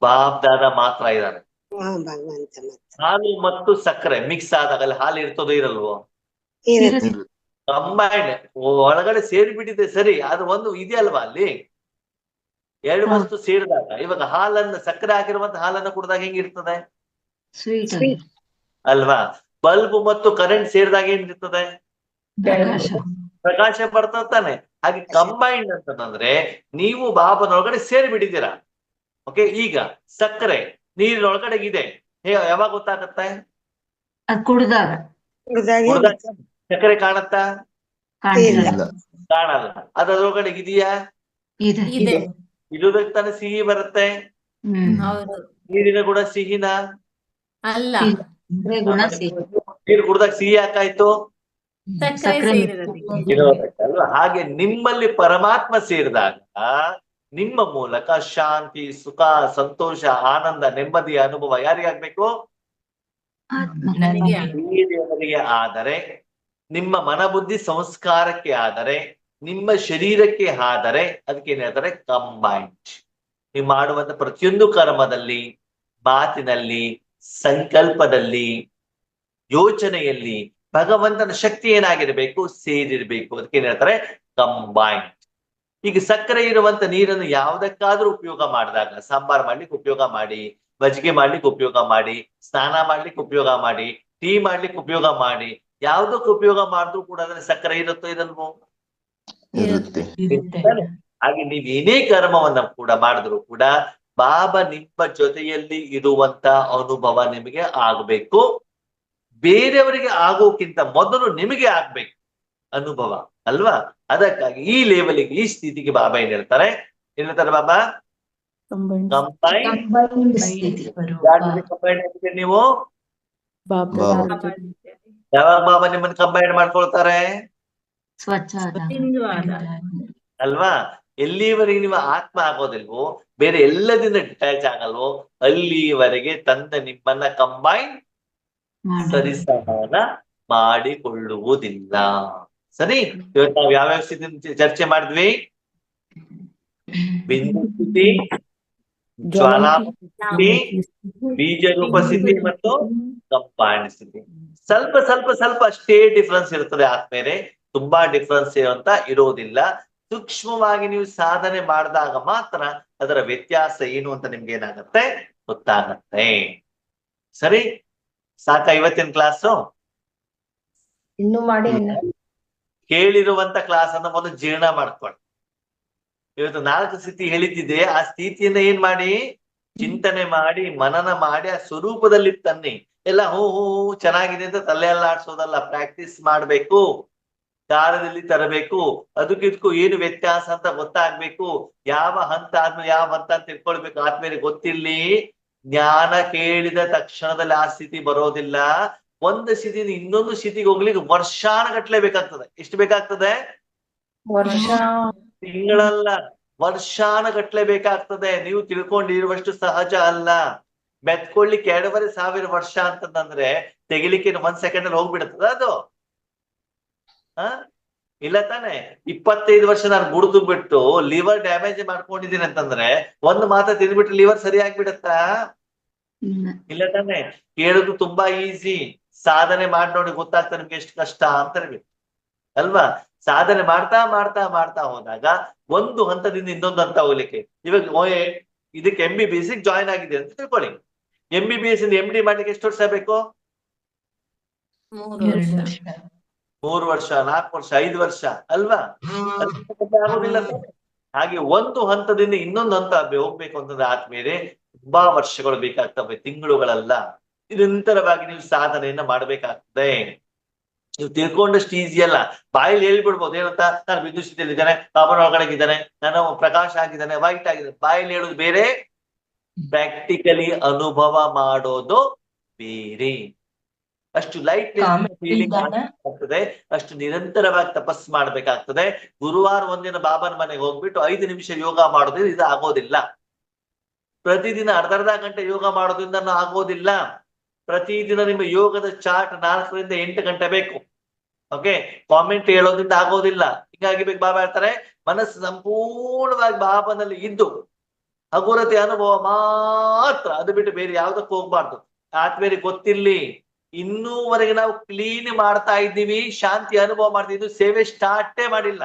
ಬಾಬ್ ದಾದಾ ಮಾತ್ರ ಇದ್ದಾರೆ. ಭಗವಂತ ಮಾತ್ರ ಹಾಲು ಮತ್ತು ಸಕ್ಕರೆ ಮಿಕ್ಸ್ ಆದಾಗ ಅಲ್ಲಿ ಹಾಲು ಇರ್ತದೋ ಇರಲ್ವೋ, ಇರುತ್ತೆ. ಕಂಬೈನ್ಡ್. ಒಳಗಡೆ ಸೇರಿಬಿಟ್ಟಿದೆ ಸರಿ, ಅದು ಒಂದು ಇದೆಯಲ್ವಾ ಅಲ್ಲಿ ಎರಡು ವಸ್ತು ಸೇರಿದಾಗ. ಇವಾಗ ಹಾಲನ್ನು ಸಕ್ಕರೆ ಹಾಕಿರುವಂತ ಹಾಲನ್ನು ಕುಡಿದಾಗ ಹೆಂಗಿರ್ತದೆ ಸ್ವೀಟ್ ಅಲ್ವಾ. ಬಲ್ಬ್ ಮತ್ತು ಕರೆಂಟ್ ಸೇರಿದಾಗ ಏನಿರ್ತದೆ, ಪ್ರಕಾಶ ಬರ್ತದೆ ತಾನೆ. ಹಾಗೆ ಕಂಬೈನ್ಡ್ ಅಂತಂದ್ರೆ ನೀವು ಬಾಬನೊಳಗಡೆ ಸೇರಿಬಿಟ್ಟಿದ್ದೀರಾ. ಓಕೆ, ಈಗ ಸಕ್ಕರೆ ನೀರಿನೊಳಗಡೆ ಇದೆ, ಯಾವಾಗ ಗೊತ್ತಾಗತ್ತೆ, ಕುಡ್ದಾಗ. ಸಕ್ಕರೆ ಕಾಣತ್ತಾ, ಇಲ್ಲ. ಕಾಣಲ್ಲ. ಅದ್ರೊಳಗಡೆ ಇದೆಯಾ, ಇದೆ. ಇರುವುದಕ್ಕೆ ತಾನೇ ಸಿಹಿ ಬರುತ್ತೆ. ಹೌದು, ನೀರಿನ ಗುಣ ಸಿಹಿನ, ಅಲ್ಲ, ಗುಣ ಸಿಹಿ. ನೀರು ಕುಡ್ದಾಗ ಸಿಹಿ ಯಾಕಾಯ್ತು, ಸಕ್ಕರೆ ಸೇರಿರೋದಕ್ಕೆ. ಇರೋದಕ್ಕಲ್ವಾ. ಹಾಗೆ ನಿಮ್ಮಲ್ಲಿ ಪರಮಾತ್ಮ ಸೇರಿದಾಗ ನಿಮ್ಮ ಮೂಲಕ ಶಾಂತಿ, ಸುಖ, ಸಂತೋಷ, ಆನಂದ, ನೆಮ್ಮದಿಯ ಅನುಭವ ಯಾರಿಗಾಗ್ಬೇಕು, ಬೇರೆಯವರಿಗೆ ಆದರೆ, ನಿಮ್ಮ ಮನಬುದ್ಧಿ ಸಂಸ್ಕಾರಕ್ಕೆ ಆದರೆ, ನಿಮ್ಮ ಶರೀರಕ್ಕೆ ಆದರೆ, ಅದಕ್ಕೆ ಏನ್ ಹೇಳ್ತಾರೆ, ಕಂಬೈನ್ಡ್. ನೀವು ಮಾಡುವಂತ ಪ್ರತಿಯೊಂದು ಕರ್ಮದಲ್ಲಿ, ಮಾತಿನಲ್ಲಿ, ಸಂಕಲ್ಪದಲ್ಲಿ, ಯೋಚನೆಯಲ್ಲಿ ಭಗವಂತನ ಶಕ್ತಿ ಏನಾಗಿರ್ಬೇಕು, ಸೇರಿರ್ಬೇಕು. ಅದಕ್ಕೆ ಏನ್ ಹೇಳ್ತಾರೆ, ಕಂಬೈನ್ಡ್. ಈಗ ಸಕ್ಕರೆ ಇರುವಂತ ನೀರನ್ನು ಯಾವುದಕ್ಕಾದ್ರೂ ಉಪಯೋಗ ಮಾಡಿದಾಗ, ಸಾಂಬಾರ್ ಮಾಡ್ಲಿಕ್ಕೆ ಉಪಯೋಗ ಮಾಡಿ, ಮಜ್ಜಿಗೆ ಮಾಡ್ಲಿಕ್ಕೆ ಉಪಯೋಗ ಮಾಡಿ, ಸ್ನಾನ ಮಾಡ್ಲಿಕ್ಕೆ ಉಪಯೋಗ ಮಾಡಿ, ಟೀ ಮಾಡ್ಲಿಕ್ಕೆ ಉಪಯೋಗ ಮಾಡಿ, ಯಾವ್ದಕ್ಕೆ ಉಪಯೋಗ ಮಾಡಿದ್ರು ಕೂಡ ಅದ್ರ ಸಕ್ಕರೆ ಇರುತ್ತೋ ಇದಲ್ವೋ, ಇರುತ್ತೆ. ಹಾಗೆ ನೀವ್ ಏನೇ ಕರ್ಮವನ್ನ ಕೂಡ ಮಾಡಿದ್ರು ಕೂಡ ಬಾಬಾ ನಿಮ್ಮ ಜೊತೆಯಲ್ಲಿ ಇರುವಂತ ಅನುಭವ ನಿಮಗೆ ಆಗ್ಬೇಕು. ಬೇರೆಯವರಿಗೆ ಆಗೋಕ್ಕಿಂತ ಮೊದಲು ನಿಮಗೆ ಆಗ್ಬೇಕು ಅನುಭವ ಅಲ್ವಾ. ಅದಕ್ಕಾಗಿ ಈ ಲೆವೆಲ್ಗೆ, ಈ ಸ್ಥಿತಿಗೆ ಬಾಬಾ ಏನ್ ಹೇಳ್ತಾರೆ ಬಾಬಾ, ಕಂಬೈನ್ಡ್. ಕಂಬೈನ್ಡ್ ಆಗಿದ್ರೆ ನೀವು ಯಾವಾಗ ಬಾಬಾ ನಿಮ್ಮನ್ನ ಕಂಬೈನ್ಡ್ ಮಾಡ್ಕೊಳ್ತಾರೆ, ಅಲ್ವಾ. ಎಲ್ಲಿವರೆಗೆ ನೀವು ಆತ್ಮ ಆಗೋದಿಲ್ವೋ, ಬೇರೆ ಎಲ್ಲದಿಂದ ಡಿಟ್ಯಾಚ್ ಆಗಲ್ವೋ, ಅಲ್ಲಿವರೆಗೆ ತಂದೆ ನಿಮ್ಮನ್ನ ಕಂಬೈನ್ ಸರಿಸಮಾನ ಮಾಡಿಕೊಳ್ಳುವುದಿಲ್ಲ. ಸರಿ, ಇವತ್ತು ನಾವು ಯಾವ್ಯಾವ ಸ್ಥಿತಿ ಚರ್ಚೆ ಮಾಡಿದ್ವಿ, ಬಿಂದು ಸ್ಥಿತಿ, ಜ್ವಾಲಾಮುಖಿ ಸ್ಥಿತಿ, ಬೀಜ ರೂಪ ಸ್ಥಿತಿ ಮತ್ತು ಕಂಬೈನ್ಡ್ ಸ್ಥಿತಿ. ಸ್ವಲ್ಪ ಸ್ವಲ್ಪ ಸ್ವಲ್ಪ ಅಷ್ಟೇ ಡಿಫ್ರೆನ್ಸ್ ಇರ್ತದೆ ಆದ್ಮೇಲೆ, ತುಂಬಾ ಡಿಫ್ರೆನ್ಸ್ ಅಂತ ಇರೋದಿಲ್ಲ. ಸೂಕ್ಷ್ಮವಾಗಿ ನೀವು ಸಾಧನೆ ಮಾಡಿದಾಗ ಮಾತ್ರ ಅದರ ವ್ಯತ್ಯಾಸ ಏನು ಅಂತ ನಿಮ್ಗೆ ಏನಾಗತ್ತೆ, ಗೊತ್ತಾಗತ್ತೆ. ಸರಿ, ಸಾಕ ಇವತ್ತಿನ ಕ್ಲಾಸು? ಇನ್ನು ಮಾಡಿ ಕೇಳಿರುವಂತ ಕ್ಲಾಸ್ ಅನ್ನ ಮೊದಲು ಜೀರ್ಣ ಮಾಡ್ಕೊಳ್ಳಿ. ಇವತ್ತು 4 ಸ್ಥಿತಿ ಹೇಳಿದ್ದಿದೆ, ಆ ಸ್ಥಿತಿಯನ್ನ ಏನ್ ಮಾಡಿ, ಚಿಂತನೆ ಮಾಡಿ, ಮನನ ಮಾಡಿ, ಆ ಸ್ವರೂಪದಲ್ಲಿ ತನ್ನಿ. ಎಲ್ಲ ಹೂ ಹೂ ಹೂ ಚೆನ್ನಾಗಿದೆ ಅಂತ ತಲೆ ಎಲ್ಲ ಆಡ್ಸೋದಲ್ಲ, ಪ್ರಾಕ್ಟೀಸ್ ಮಾಡ್ಬೇಕು, ದಾರದಲ್ಲಿ ತರಬೇಕು, ಅದಕ್ಕಿದ್ಕು ಏನು ವ್ಯತ್ಯಾಸ ಅಂತ ಗೊತ್ತಾಗ್ಬೇಕು, ಯಾವ ಹಂತ ಆದ್ಮೇಲೆ ಯಾವ ಹಂತ ಅಂತ ತಿಳ್ಕೊಳ್ಬೇಕು. ಆದ್ಮೇಲೆ ಗೊತ್ತಿರ್ಲಿ, ಜ್ಞಾನ ಕೇಳಿದ ತಕ್ಷಣದಲ್ಲಿ ಆ ಸ್ಥಿತಿ ಬರೋದಿಲ್ಲ. ಒಂದು ಸ್ಥಿತಿಯಿಂದ ಇನ್ನೊಂದು ಸ್ಥಿತಿಗೆ ಹೋಗ್ಲಿಕ್ಕೆ ವರ್ಷಾನುಗಟ್ಲೆ ಬೇಕಾಗ್ತದೆ. ಎಷ್ಟು ಬೇಕಾಗ್ತದೆ? ವರ್ಷ ತಿಂಗಳಲ್ಲ, ವರ್ಷಾನುಗಟ್ಲೆ ಬೇಕಾಗ್ತದೆ. ನೀವು ತಿಳ್ಕೊಂಡಿರುವಷ್ಟು ಸಹಜ ಅಲ್ಲ. ಮೆತ್ಕೊಳ್ಳಿಕ್ಕೆ 2,500 ವರ್ಷ ಅಂತಂದ್ರೆ ತೆಗಿಲಿಕ್ಕೆ 1 ಸೆಕೆಂಡ್ ಅಲ್ಲಿ ಹೋಗ್ಬಿಡುತ್ತದ ಅದು? ಇಲ್ಲ ತಾನೆ. 25 ವರ್ಷ ನಾನು ಗುಡ್ದು ಬಿಟ್ಟು ಲಿವರ್ ಡ್ಯಾಮೇಜ್ ಮಾಡ್ಕೊಂಡಿದ್ದೀನಿ ಅಂತಂದ್ರೆ ಒಂದು ಮಾತ್ರ ತಿಂದ್ಬಿಟ್ರೆ ಲಿವರ್ ಸರಿ ಆಗ್ಬಿಡತ್ತಾ? ಇಲ್ಲ ತಾನೆ. ಕೇಳೋದು ತುಂಬಾ ಈಸಿ, ಸಾಧನೆ ಮಾಡಿ ನೋಡಿ ಗೊತ್ತಾಗ್ತದೆ ನಿಮ್ಗೆ ಎಷ್ಟು ಕಷ್ಟ ಅಂತ ಹೇಳ್ಬೇಕು ಅಲ್ವಾ. ಸಾಧನೆ ಮಾಡ್ತಾ ಮಾಡ್ತಾ ಮಾಡ್ತಾ ಹೋದಾಗ ಒಂದು ಹಂತದಿಂದ ಇನ್ನೊಂದು ಹಂತ ಹೋಗ್ಲಿಕ್ಕೆ, ಇವಾಗ ಇದಕ್ಕೆ MBBS ಜಾಯ್ನ್ ಆಗಿದೆ ಅಂತ ತಿಳ್ಕೊಳ್ಳಿ. MBBS ಇಂದ MD ಮಾಡ್ಲಿಕ್ಕೆ ಎಷ್ಟು ವರ್ಷ ಬೇಕು? 3 ವರ್ಷ. 3 ವರ್ಷ, 4 ವರ್ಷ, 5 ವರ್ಷ ಅಲ್ವಾ? ಆಗೋದಿಲ್ಲ ತಾನೆ. ಹಾಗೆ ಒಂದು ಹಂತದಿಂದ ಇನ್ನೊಂದು ಹಂತ ಹೋಗ್ಬೇಕು ಅಂತಂದ್ರೆ ಆದ್ಮೇಲೆ ತುಂಬಾ ವರ್ಷಗಳು ಬೇಕಾಗ್ತವೆ, ತಿಂಗಳುಗಳಲ್ಲ. ನಿರಂತರವಾಗಿ ನೀವು ಸಾಧನೆಯನ್ನ ಮಾಡ್ಬೇಕಾಗ್ತದೆ. ನೀವು ತಿಳ್ಕೊಂಡಷ್ಟು ಈಸಿ ಅಲ್ಲ. ಬಾಯಲ್ಲಿ ಹೇಳ್ಬಿಡ್ಬೋದು, ಏನಂತ, ನಾನು ಬಿಂದು ಸ್ಥಿತಿಯಲ್ಲಿ ಇದ್ದಾನೆ, ಕಾಮನ್ ಒಳಗಡೆಗಿದ್ದಾನೆ, ನಾನು ಪ್ರಕಾಶ ಆಗಿದ್ದಾನೆ, ವೈಟ್ ಆಗಿದ್ದಾನೆ. ಬಾಯಲ್ಲಿ ಹೇಳೋದು ಬೇರೆ, ಪ್ರಾಕ್ಟಿಕಲಿ ಅನುಭವ ಮಾಡೋದು ಬೇರೆ. ಅಷ್ಟು ಲೈಟ್ ಫೀಲಿಂಗ್ ಆಗ್ತದೆ, ಅಷ್ಟು ನಿರಂತರವಾಗಿ ತಪಸ್ ಮಾಡ್ಬೇಕಾಗ್ತದೆ. ಗುರುವಾರ ಒಂದಿನ ಬಾಬನ ಮನೆಗೆ ಹೋಗ್ಬಿಟ್ಟು 5 ನಿಮಿಷ ಯೋಗ ಮಾಡೋದ್ರಿಂದ ಇದು ಆಗೋದಿಲ್ಲ. ಪ್ರತಿದಿನ ಅರ್ಧ ಗಂಟೆ ಯೋಗ ಮಾಡೋದ್ರಿಂದ ಆಗೋದಿಲ್ಲ. ಪ್ರತಿದಿನ ನಿಮ್ಮ ಯೋಗದ ಚಾರ್ಟ್ 4 ರಿಂದ 8 ಗಂಟೆ ಬೇಕು. ಓಕೆ, ಕಾಮೆಂಟ್ ಹೇಳೋದ್ರಿಂದ ಆಗೋದಿಲ್ಲ. ಹೀಗಾಗಿ ಬೇಕು ಬಾಬಾ ಹೇಳ್ತಾರೆ, ಮನಸ್ಸು ಸಂಪೂರ್ಣವಾಗಿ ಬಾಬನಲ್ಲಿ ಇದ್ದು ಹಗುರತೆ ಅನುಭವ ಮಾತ್ರ, ಅದು ಬಿಟ್ಟು ಬೇರೆ ಯಾವ್ದಕ್ಕೂ ಹೋಗ್ಬಾರ್ದು. ಆದ್ಮೇಲೆ ಗೊತ್ತಿರ್ಲಿ, ಇನ್ನೂವರೆಗೆ ನಾವು ಕ್ಲೀನ್ ಮಾಡ್ತಾ ಇದ್ದೀವಿ, ಶಾಂತಿ ಅನುಭವ ಮಾಡ್ತಿದ್ವಿ, ಸೇವೆ ಸ್ಟಾರ್ಟೇ ಮಾಡಿಲ್ಲ.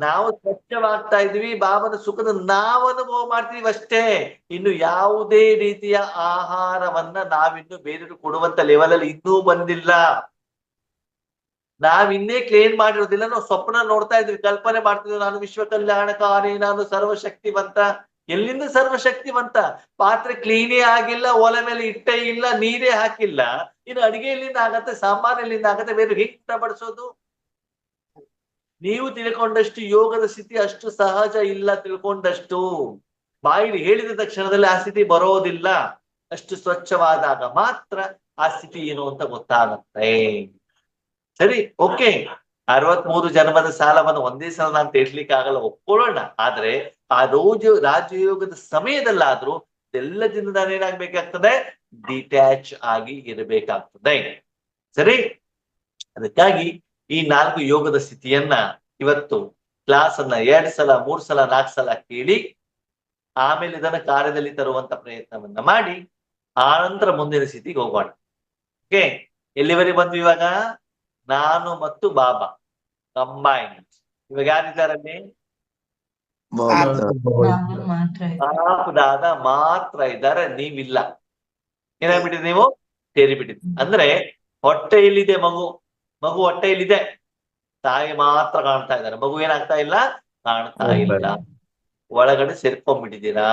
ನಾವು ಸ್ವಚ್ಛವಾಗ್ತಾ ಇದೀವಿ, ಬಾಬನ ಸುಖದ ನಾವು ಅನುಭವ ಮಾಡ್ತೀವಿ ಅಷ್ಟೇ. ಇನ್ನು ಯಾವುದೇ ರೀತಿಯ ಆಹಾರವನ್ನ ನಾವಿನ್ನು ಬೇರೆಯವರು ಕೊಡುವಂತ ಲೆವೆಲ್ ಅಲ್ಲಿ ಇನ್ನೂ ಬಂದಿಲ್ಲ. ನಾವಿನ್ನೇ ಕ್ಲೀನ್ ಮಾಡಿರೋದಿಲ್ಲ. ನಾವು ಸ್ವಪ್ನ ನೋಡ್ತಾ ಇದ್ವಿ, ಕಲ್ಪನೆ ಮಾಡ್ತಿದ್ವಿ, ನಾನು ವಿಶ್ವ ಕಲ್ಯಾಣಕಾರಿ, ನಾನು ಸರ್ವಶಕ್ತಿವಂತ. ಎಲ್ಲಿಂದ ಸರ್ವಶಕ್ತಿವಂತ? ಪಾತ್ರೆ ಕ್ಲೀನೇ ಆಗಿಲ್ಲ, ಒಲೆ ಮೇಲೆ ಇಟ್ಟೇ ಇಲ್ಲ, ನೀರೇ ಹಾಕಿಲ್ಲ, ಇನ್ನು ಅಡಿಗೆ ಎಲ್ಲಿಂದ ಆಗತ್ತೆ? ಸಾಂಬಾರ್ ಎಲ್ಲಿಂದ ಆಗತ್ತೆ? ಬೇರೆ ಹೇಗೆ ಬಡಿಸೋದು? ನೀವು ತಿಳ್ಕೊಂಡಷ್ಟು ಯೋಗದ ಸ್ಥಿತಿ ಅಷ್ಟು ಸಹಜ ಇಲ್ಲ. ತಿಳ್ಕೊಂಡಷ್ಟು ಬಾಯಿಲಿ ಹೇಳಿದ ತಕ್ಷಣದಲ್ಲಿ ಆ ಸ್ಥಿತಿ ಬರೋದಿಲ್ಲ. ಅಷ್ಟು ಸ್ವಚ್ಛವಾದಾಗ ಮಾತ್ರ ಆ ಸ್ಥಿತಿ ಏನು ಅಂತ ಗೊತ್ತಾಗತ್ತೆ. ಸರಿ, ಓಕೆ. 63 ಜನ್ಮದ ಸಾಲವನ್ನು ಒಂದೇ ಸಲ ನಾನು ತೀರ್ಲಿಕ್ಕೆ ಆಗಲ್ಲ, ಒಪ್ಕೊಳ್ಳೋಣ. ಆದ್ರೆ ಆ ರಾಜಯೋಗದ ಸಮಯದಲ್ಲಾದ್ರೂ ಎಲ್ಲದಿಂದ ನಾನೇನಾಗ್ಬೇಕಾಗ್ತದೆ? ಡಿಟ್ಯಾಚ್ ಆಗಿ ಇರಬೇಕಾಗ್ತದೆ. ಸರಿ, ಅದಕ್ಕಾಗಿ ಈ 4 ಯೋಗದ ಸ್ಥಿತಿಯನ್ನ ಇವತ್ತು ಕ್ಲಾಸ್ ಅನ್ನ 2 ಸಲ 3 ಸಲ 4 ಸಲ ಕೇಳಿ ಆಮೇಲೆ ಇದನ್ನ ಕಾರ್ಯದಲ್ಲಿ ತರುವಂತ ಪ್ರಯತ್ನವನ್ನ ಮಾಡಿ ಆನಂತರ ಮುಂದಿನ ಸ್ಥಿತಿಗೆ ಹೋಗೋಣ. ಓಕೆ, ಎಲ್ಲಿವರೆಗೆ ಬಂದ್ವಿ ಇವಾಗ? ನಾನು ಮತ್ತು ಬಾಬಾ ಕಂಬೈನ್. ಇವಾಗ ಯಾರಿದ್ದಾರಲ್ಲಿ? ದಾದ ಮಾತ್ರ ಇದ್ದಾರೆ, ನೀವಿಲ್ಲ. ಏನಾಗ್ಬಿಟ್ಟಿದೆ? ನೀವು ಸೇರಿಬಿಟ್ಟಿದ್ರಿ. ಅಂದ್ರೆ ಹೊಟ್ಟೆಯಲ್ಲಿದೆ ಮಗು, ಮಗು ಹೊಟ್ಟೆಯಲ್ಲಿದೆ, ತಾಯಿ ಮಾತ್ರ ಕಾಣ್ತಾ ಇದ್ದಾರೆ, ಮಗು ಏನಾಗ್ತಾ ಇಲ್ಲ, ಕಾಣ್ತಾ ಇಲ್ಲ. ಒಳಗಡೆ ಸೇರ್ಕೊಂಡ್ಬಿಟ್ಟಿದ್ದೀರಾ.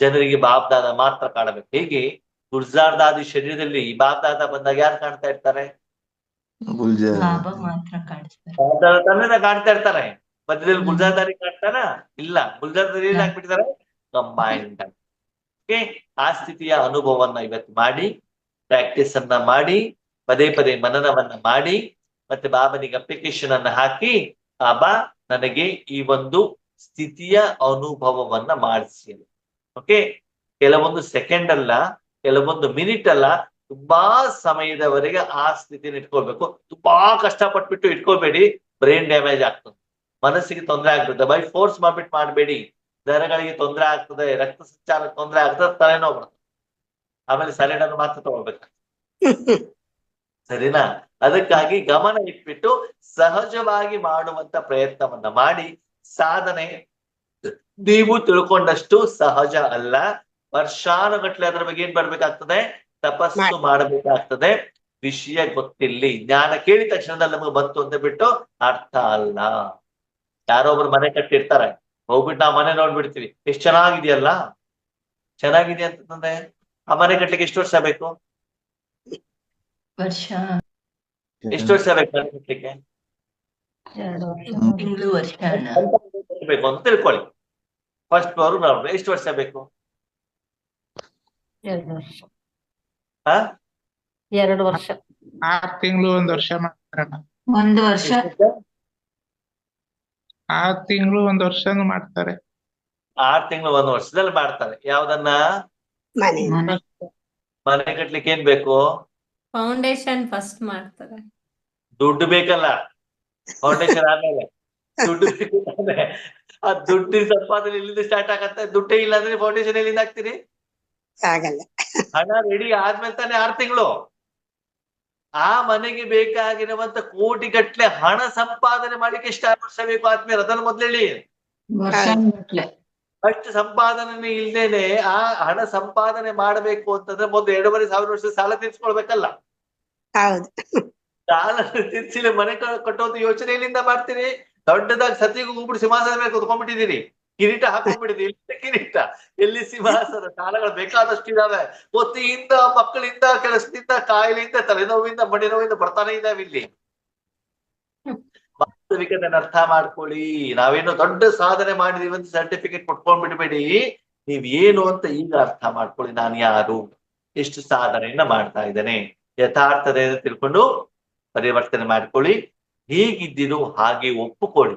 ಜನರಿಗೆ ಬಾಬ್ದಾದ ಮಾತ್ರ ಕಾಣಬೇಕು. ಹೇಗೆ ಗುಲ್ಜಾರ್ದಾದಿ ಶರೀರದಲ್ಲಿ ಈ ಬಾಬ್ದಾದ ಬಂದಾಗ ಯಾರು ಕಾಣ್ತಾ ಇರ್ತಾರೆ? ತಂದೆ ಕಾಣ್ತಾ ಇರ್ತಾರೆ. ಮಧ್ಯದಲ್ಲಿ ಗುಲ್ಜಾರ್ದಾರಿ ಕಾಣ್ತಾರ? ಇಲ್ಲ. ಗುಲ್ಜಾರ್ದಾರಿ ಏನಾಗ್ಬಿಟ್ಟಿದ್ದಾರೆ? ಕಂಬೈನ್ಡ್. ಓಕೆ, ಆ ಸ್ಥಿತಿಯ ಅನುಭವವನ್ನ ಇವತ್ತು ಮಾಡಿ, ಪ್ರಾಕ್ಟೀಸ್ ಅನ್ನ ಮಾಡಿ, ಪದೇ ಪದೇ ಮನನವನ್ನ ಮಾಡಿ, ಮತ್ತೆ ಬಾಬನಿಗೆ ಅಪ್ಲಿಕೇಶನ್ ಅನ್ನ ಹಾಕಿ, ಬಾಬಾ ನನಗೆ ಈ ಒಂದು ಸ್ಥಿತಿಯ ಅನುಭವವನ್ನ ಮಾಡಿಸಿ. ಓಕೆ, ಕೆಲವೊಂದು ಸೆಕೆಂಡ್ ಅಲ್ಲ, ಕೆಲವೊಂದು ಮಿನಿಟ್ ಅಲ್ಲ, ತುಂಬಾ ಸಮಯದವರೆಗೆ ಆ ಸ್ಥಿತಿನ ಇಟ್ಕೊಳ್ಬೇಕು. ತುಂಬಾ ಕಷ್ಟಪಟ್ಬಿಟ್ಟು ಇಟ್ಕೊಳ್ಬೇಡಿ, ಬ್ರೈನ್ ಡ್ಯಾಮೇಜ್ ಆಗ್ತದೆ, ಮನಸ್ಸಿಗೆ ತೊಂದರೆ ಆಗ್ತದೆ. ಬೈ ಫೋರ್ಸ್ ಮಾಡ್ಬಿಟ್ಟು ಮಾಡಬೇಡಿ. ನರಗಳಿಗೆ ತೊಂದರೆ ಆಗ್ತದೆ, ರಕ್ತ ಸಂಚಾರಕ್ಕೆ ತೊಂದರೆ ಆಗ್ತದೆ, ತಲೆನೋವು ಬರ್ತದೆ. ಆಮೇಲೆ ಸಲೈನ್ ಮಾತ್ರ ತಗೊಳ್ಬೇಕು. ಸರಿನಾ? ಅದಕ್ಕಾಗಿ ಗಮನ ಇಟ್ಬಿಟ್ಟು ಸಹಜವಾಗಿ ಮಾಡುವಂತ ಪ್ರಯತ್ನವನ್ನ ಮಾಡಿ. ಸಾಧನೆ ನೀವು ತಿಳ್ಕೊಂಡಷ್ಟು ಸಹಜ ಅಲ್ಲ. ವರ್ಷಾನುಗಟ್ಲೆ ಅದರ ಬಗ್ಗೆ ಏನ್ ಬರ್ಬೇಕಾಗ್ತದೆ? ತಪಸ್ಸು ಮಾಡಬೇಕಾಗ್ತದೆ. ವಿಷಯ ಗೊತ್ತಿಲ್ಲಿ, ಜ್ಞಾನ ಕೇಳಿದ ತಕ್ಷಣದಲ್ಲಿ ನಮಗೆ ಬಂತು ಅಂತ ಬಿಟ್ಟು ಅರ್ಥ ಅಲ್ಲ. ಯಾರೋ ಒಬ್ರು ಮನೆ ಕಟ್ಟಿರ್ತಾರೆ, ಹೋಗ್ಬಿಟ್ಟು ನಾವು ಮನೆ ನೋಡ್ಬಿಡ್ತೀವಿ, ಎಷ್ಟ್ ಚೆನ್ನಾಗಿದೆಯಲ್ಲ, ಚೆನ್ನಾಗಿದೆ ಅಂತಂದ್ರೆ ಆ ಮನೆ ಕಟ್ಲಿಕ್ಕೆ ಎಷ್ಟು ವರ್ಷ ಬೇಕು? ವರ್ಷ ಎಷ್ಟು ವರ್ಷ ಬೇಕು ಮನೆ ಕಟ್ಲಿಕ್ಕೆ? 2 ತಿಂಗಳು ವರ್ಷ ಅಣ್ಣ. ಬೇಕು ಅಂತ ತಿಳ್ಕೊಳ್ಳಿ. ಫಸ್ಟ್ ಫ್ಲೋರ್ ಗ್ರೌಂಡ್ ಎಷ್ಟು ವರ್ಷ ಬೇಕು? 2 ವರ್ಷ. ಹಾ 2 ವರ್ಷ. 6 ತಿಂಗಳು 1 ವರ್ಷ ಮಾಡ್ತಾರಣ್ಣ. 1 ವರ್ಷ. 6 ತಿಂಗಳು 1 ವರ್ಷನೂ ಮಾಡ್ತಾರೆ. 6 ತಿಂಗಳು 1 ವರ್ಷದಲ್ಲಿ ಮಾಡ್ತಾರೆ. ಯಾವ್ದನ್ನ? ಮನೆ ಮನೆ ಕಟ್ಲಿಕ್ಕೆ ಏನ್ ಬೇಕು? ಫೌಂಡೇಶನ್ ಫಸ್ಟ್ ಮಾಡ್ತಾರೆ. ದುಡ್ಡು ಬೇಕಲ್ಲ, ಫೌಂಡೇಶನ್ ಆದ್ಮೇಲೆ ದುಡ್ಡು ಬೇಕು ತಾನೆ. ಆ ದುಡ್ಡಿನ ಸಂಪಾದನೆ ಇಲ್ಲಿಂದ ಸ್ಟಾರ್ಟ್ ಆಗತ್ತೆ. ದುಡ್ಡೇ ಇಲ್ಲ ಅಂದ್ರೆ ಫೌಂಡೇಶನ್ ಎಲ್ಲಿಂದ ಹಾಕ್ತೀರಿ? ಆಗಲ್ಲ. ಹಣ ರೆಡಿ ಆದ್ಮೇಲೆ ತಾನೆ 6 ತಿಂಗಳು. ಆ ಮನೆಗೆ ಬೇಕಾಗಿರುವಂತ ಕೋಟಿ ಗಟ್ಲೆ ಹಣ ಸಂಪಾದನೆ ಮಾಡ್ಲಿಕ್ಕೆ ಎಷ್ಟು ವರ್ಷ ಬೇಕು ಆದ್ಮೇಲೆ ಅದನ್ನು ಮೊದ್ಲು ಹೇಳಿ. ವರ್ಷಗಟ್ಲೆ. ಅಷ್ಟು ಸಂಪಾದನೆ ಇಲ್ದೇನೆ ಆ ಹಣ ಸಂಪಾದನೆ ಮಾಡಬೇಕು ಅಂತಂದ್ರೆ ಮೊದ್ಲು 2,500 ವರ್ಷ ಸಾಲ ತೀರ್ಸ್ಕೊಳ್ಬೇಕಲ್ಲ. ಹೌದು. ಸಾಲ ತೀರ್ಸಿಲ್ಲ ಮನೆ ಕಟ್ಟುವಂತ ಯೋಚನೆ ಎಲ್ಲಿಂದ ಮಾಡ್ತೀರಿ? ದೊಡ್ಡದಾಗಿ ಸತಿಗೂ ಕೂಬಿಟ್ಟು ಸಿಂಹಾಸನ ಮೇಲೆ ಕುತ್ಕೊಂಡ್ಬಿಟ್ಟಿದ್ದೀರಿ, ಕಿರೀಟ ಹಾಕೊಂಡ್ಬಿಟ್ಟಿದ್ದೀರಿ. ಎಲ್ಲಿ ಕಿರೀಟ, ಎಲ್ಲಿ ಸಿಂಹಾಸನ? ಸಾಲಗಳು ಬೇಕಾದಷ್ಟು ಇದಾವೆ. ಒತ್ತಿಯಿಂದ, ಮಕ್ಕಳಿಂದ, ಕೆಲಸದಿಂದ, ಕಾಯಿಲೆಯಿಂದ, ತಲೆನೋವಿಂದ, ಮಡಿ ನೋವಿಂದ ಬರ್ತಾನೆ ಇದಾವೆ ಇಲ್ಲಿ. ವಾಸ್ತವಿಕತೆಯನ್ನು ಅರ್ಥ ಮಾಡ್ಕೊಳ್ಳಿ. ನಾವೇನೋ ದೊಡ್ಡ ಸಾಧನೆ ಮಾಡಿದೀವಿ ಅಂತ ಸರ್ಟಿಫಿಕೇಟ್ ಕೊಟ್ಕೊಂಡ್ ಬಿಡ್ಬೇಡಿ. ನೀವ್ ಏನು ಅಂತ ಈಗ ಅರ್ಥ ಮಾಡ್ಕೊಳ್ಳಿ. ನಾನು ಯಾರು, ಎಷ್ಟು ಸಾಧನೆಯನ್ನ ಮಾಡ್ತಾ ಇದ್ದೇನೆ, ಯಥಾರ್ಥತೆಯನ್ನು ತಿಳ್ಕೊಂಡು ಪರಿವರ್ತನೆ ಮಾಡ್ಕೊಳ್ಳಿ. ಹೇಗಿದ್ದೀರೋ ಹಾಗೆ ಒಪ್ಪಿಕೊಳ್ಳಿ.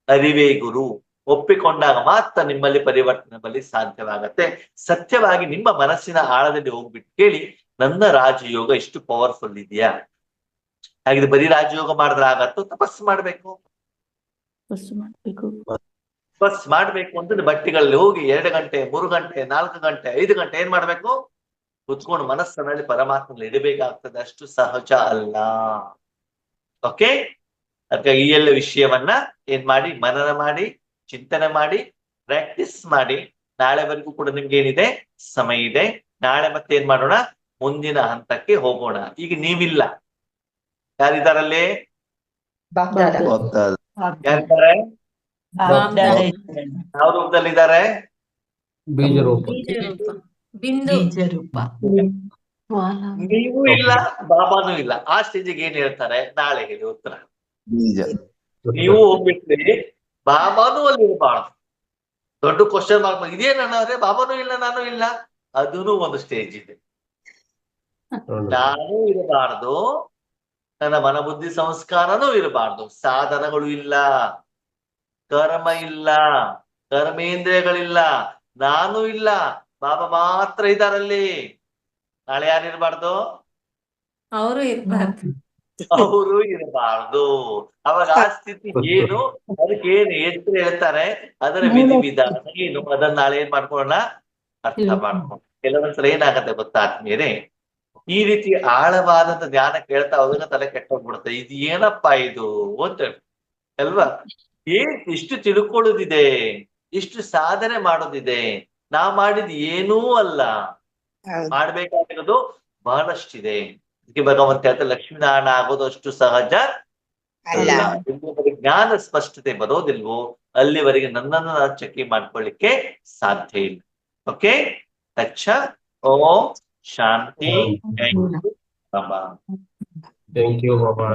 ಅರಿವೇ ಗುರು. ಒಪ್ಪಿಕೊಂಡಾಗ ಮಾತ್ರ ನಿಮ್ಮಲ್ಲಿ ಪರಿವರ್ತನೆ ಬರಲಿ ಸಾಧ್ಯವಾಗತ್ತೆ. ಸತ್ಯವಾಗಿ ನಿಮ್ಮ ಮನಸ್ಸಿನ ಆಳದಲ್ಲಿ ಹೋಗ್ಬಿಟ್ಟು ಕೇಳಿ, ನನ್ನ ರಾಜಯೋಗ ಎಷ್ಟು ಪವರ್ಫುಲ್ ಇದೆಯಾ? ಹಾಗಿದ್ರೆ ಬರೀ ರಾಜಯೋಗ ಮಾಡಿದ್ರೆ ಆಗತ್ತೋ? ತಪಸ್ಸು ಮಾಡ್ಬೇಕು. ತಪಸ್ ಮಾಡ್ಬೇಕು ಅಂದ್ರೆ ಬಟ್ಟಿಗಳಲ್ಲಿ ಹೋಗಿ 2 ಗಂಟೆ 3 ಗಂಟೆ 4 ಗಂಟೆ 5 ಗಂಟೆ ಏನ್ ಮಾಡ್ಬೇಕು? ಕುತ್ಕೊಂಡು ಮನಸ್ಸಿನಲ್ಲಿ ಪರಮಾತ್ಮನಲ್ಲಿ ಇಡಬೇಕಾಗ್ತದೆ. ಅಷ್ಟು ಸಹಜ ಅಲ್ಲ. ಓಕೆ, ಅದಕ್ಕೆ ಈ ಎಲ್ಲ ವಿಷಯವನ್ನ ಏನ್ ಮಾಡಿ, ಮನನ ಮಾಡಿ, ಚಿಂತನೆ ಮಾಡಿ, ಪ್ರಾಕ್ಟೀಸ್ ಮಾಡಿ. ನಾಳೆವರೆಗೂ ಕೂಡ ನಿಮ್ಗೆ ಏನಿದೆ, ಸಮಯ ಇದೆ. ನಾಳೆ ಮತ್ತೆ ಏನ್ ಮಾಡೋಣ, ಮುಂದಿನ ಹಂತಕ್ಕೆ ಹೋಗೋಣ. ಈಗ ನೀವಿಲ್ಲ, ಯಾರಿದಾರಲ್ಲಿ? ಯಾರಿದ್ದಾರೆ? ಯಾವ ರೂಪದಲ್ಲಿದ್ದಾರೆ? ಬೀಜ ರೂಪ. ಬಿಂದು. ನೀವು ಇಲ್ಲ, ಬಾಬಾನು ಇಲ್ಲ. ಆ ಸ್ಟೇಜಿಗೆ ಏನ್ ಹೇಳ್ತಾರೆ ನಾಳೆ ಹೇಳಿ ಉತ್ತರ. ಬೀಜ. ನೀವು ಹೋಗ್ಬಿಟ್ರಿ, ಬಾಬಾನು ಅಲ್ಲಿ ಇರಬಾರ್ದು. ದೊಡ್ಡ ಕ್ವಶನ್ ಮಾರ್ಕ್ ಇದೇನಂದ್ರೆ ಬಾಬಾನು ಇಲ್ಲ, ನಾನು ಇಲ್ಲ. ಅದೂ ಒಂದು ಸ್ಟೇಜ್ ಇದೆ. ನಾನು ಇರಬಾರ್ದು, ನನ್ನ ಮನಬುದ್ಧಿ ಸಂಸ್ಕಾರನೂ ಇರಬಾರ್ದು. ಸಾಧನಗಳು ಇಲ್ಲ, ಕರ್ಮ ಇಲ್ಲ, ಕರ್ಮೇಂದ್ರಿಯಗಳಿಲ್ಲ, ನಾನು ಇಲ್ಲ, ಬಾಬಾ ಮಾತ್ರ ಇದಾರಲ್ಲಿ. ನಾಳೆ ಯಾರಿರ್ಬಾರ್ದು? ಅವರು ಇರ್ಬಾರ್ದು. ಅವರು ಇರಬಾರ್ದು. ಅವಾಗ ಆ ಸ್ಥಿತಿ ಏನು, ಅದಕ್ಕೆ ಏನು ಎಷ್ಟು ಹೇಳ್ತಾರೆ, ಅದರ ವಿಧಿವಿಧಾನ ಏನು, ಅದನ್ನ ನಾಳೆ ಏನ್ ಮಾಡ್ಕೊಳ್ಳೋಣ, ಅರ್ಥ ಮಾಡ್ಕೊಂಡು. ಕೆಲವೊಂದ್ಸಲ ಏನಾಗತ್ತೆ ಗೊತ್ತಾ ಆತ್ಮೀಯರೇ, ಈ ರೀತಿ ಆಳವಾದಂತ ಜ್ಞಾನ ಕೇಳ್ತಾ ಹೋದಾಗ ತಲೆ ಕೆಟ್ಟೋಗ್ಬಿಡುತ್ತೆ. ಇದು ಏನಪ್ಪಾ ಇದು ಅಂತ ಅಲ್ವಾ? ಇಷ್ಟು ತಿಳ್ಕೊಳ್ಳೋದಿದೆ, ಇಷ್ಟು ಸಾಧನೆ ಮಾಡೋದಿದೆ, ನಾ ಮಾಡಿದ್ ಏನೂ ಅಲ್ಲ, ಮಾಡ್ಬೇಕಾಗಿರೋದು ಬಹಳಷ್ಟಿದೆ. ಅದಕ್ಕೆ ಭಗವಂತ ಹೇಳ್ತಾರೆ, ಲಕ್ಷ್ಮೀನಾರಾಯಣ ಆಗೋದು ಅಷ್ಟು ಸಹಜ ಅಲ್ಲ. ಜ್ಞಾನ ಸ್ಪಷ್ಟತೆ ಬರೋದಿಲ್ವೋ ಅಲ್ಲಿವರೆಗೆ ನನ್ನನ್ನು ನಾನು ಚೆಕ್ ಮಾಡ್ಕೊಳ್ಳಿಕ್ಕೆ ಸಾಧ್ಯ ಇಲ್ಲ. ಓಕೆ, ತಚ್ಚ. ಓಂ ಶಾಂತಿ. Thank you Baba.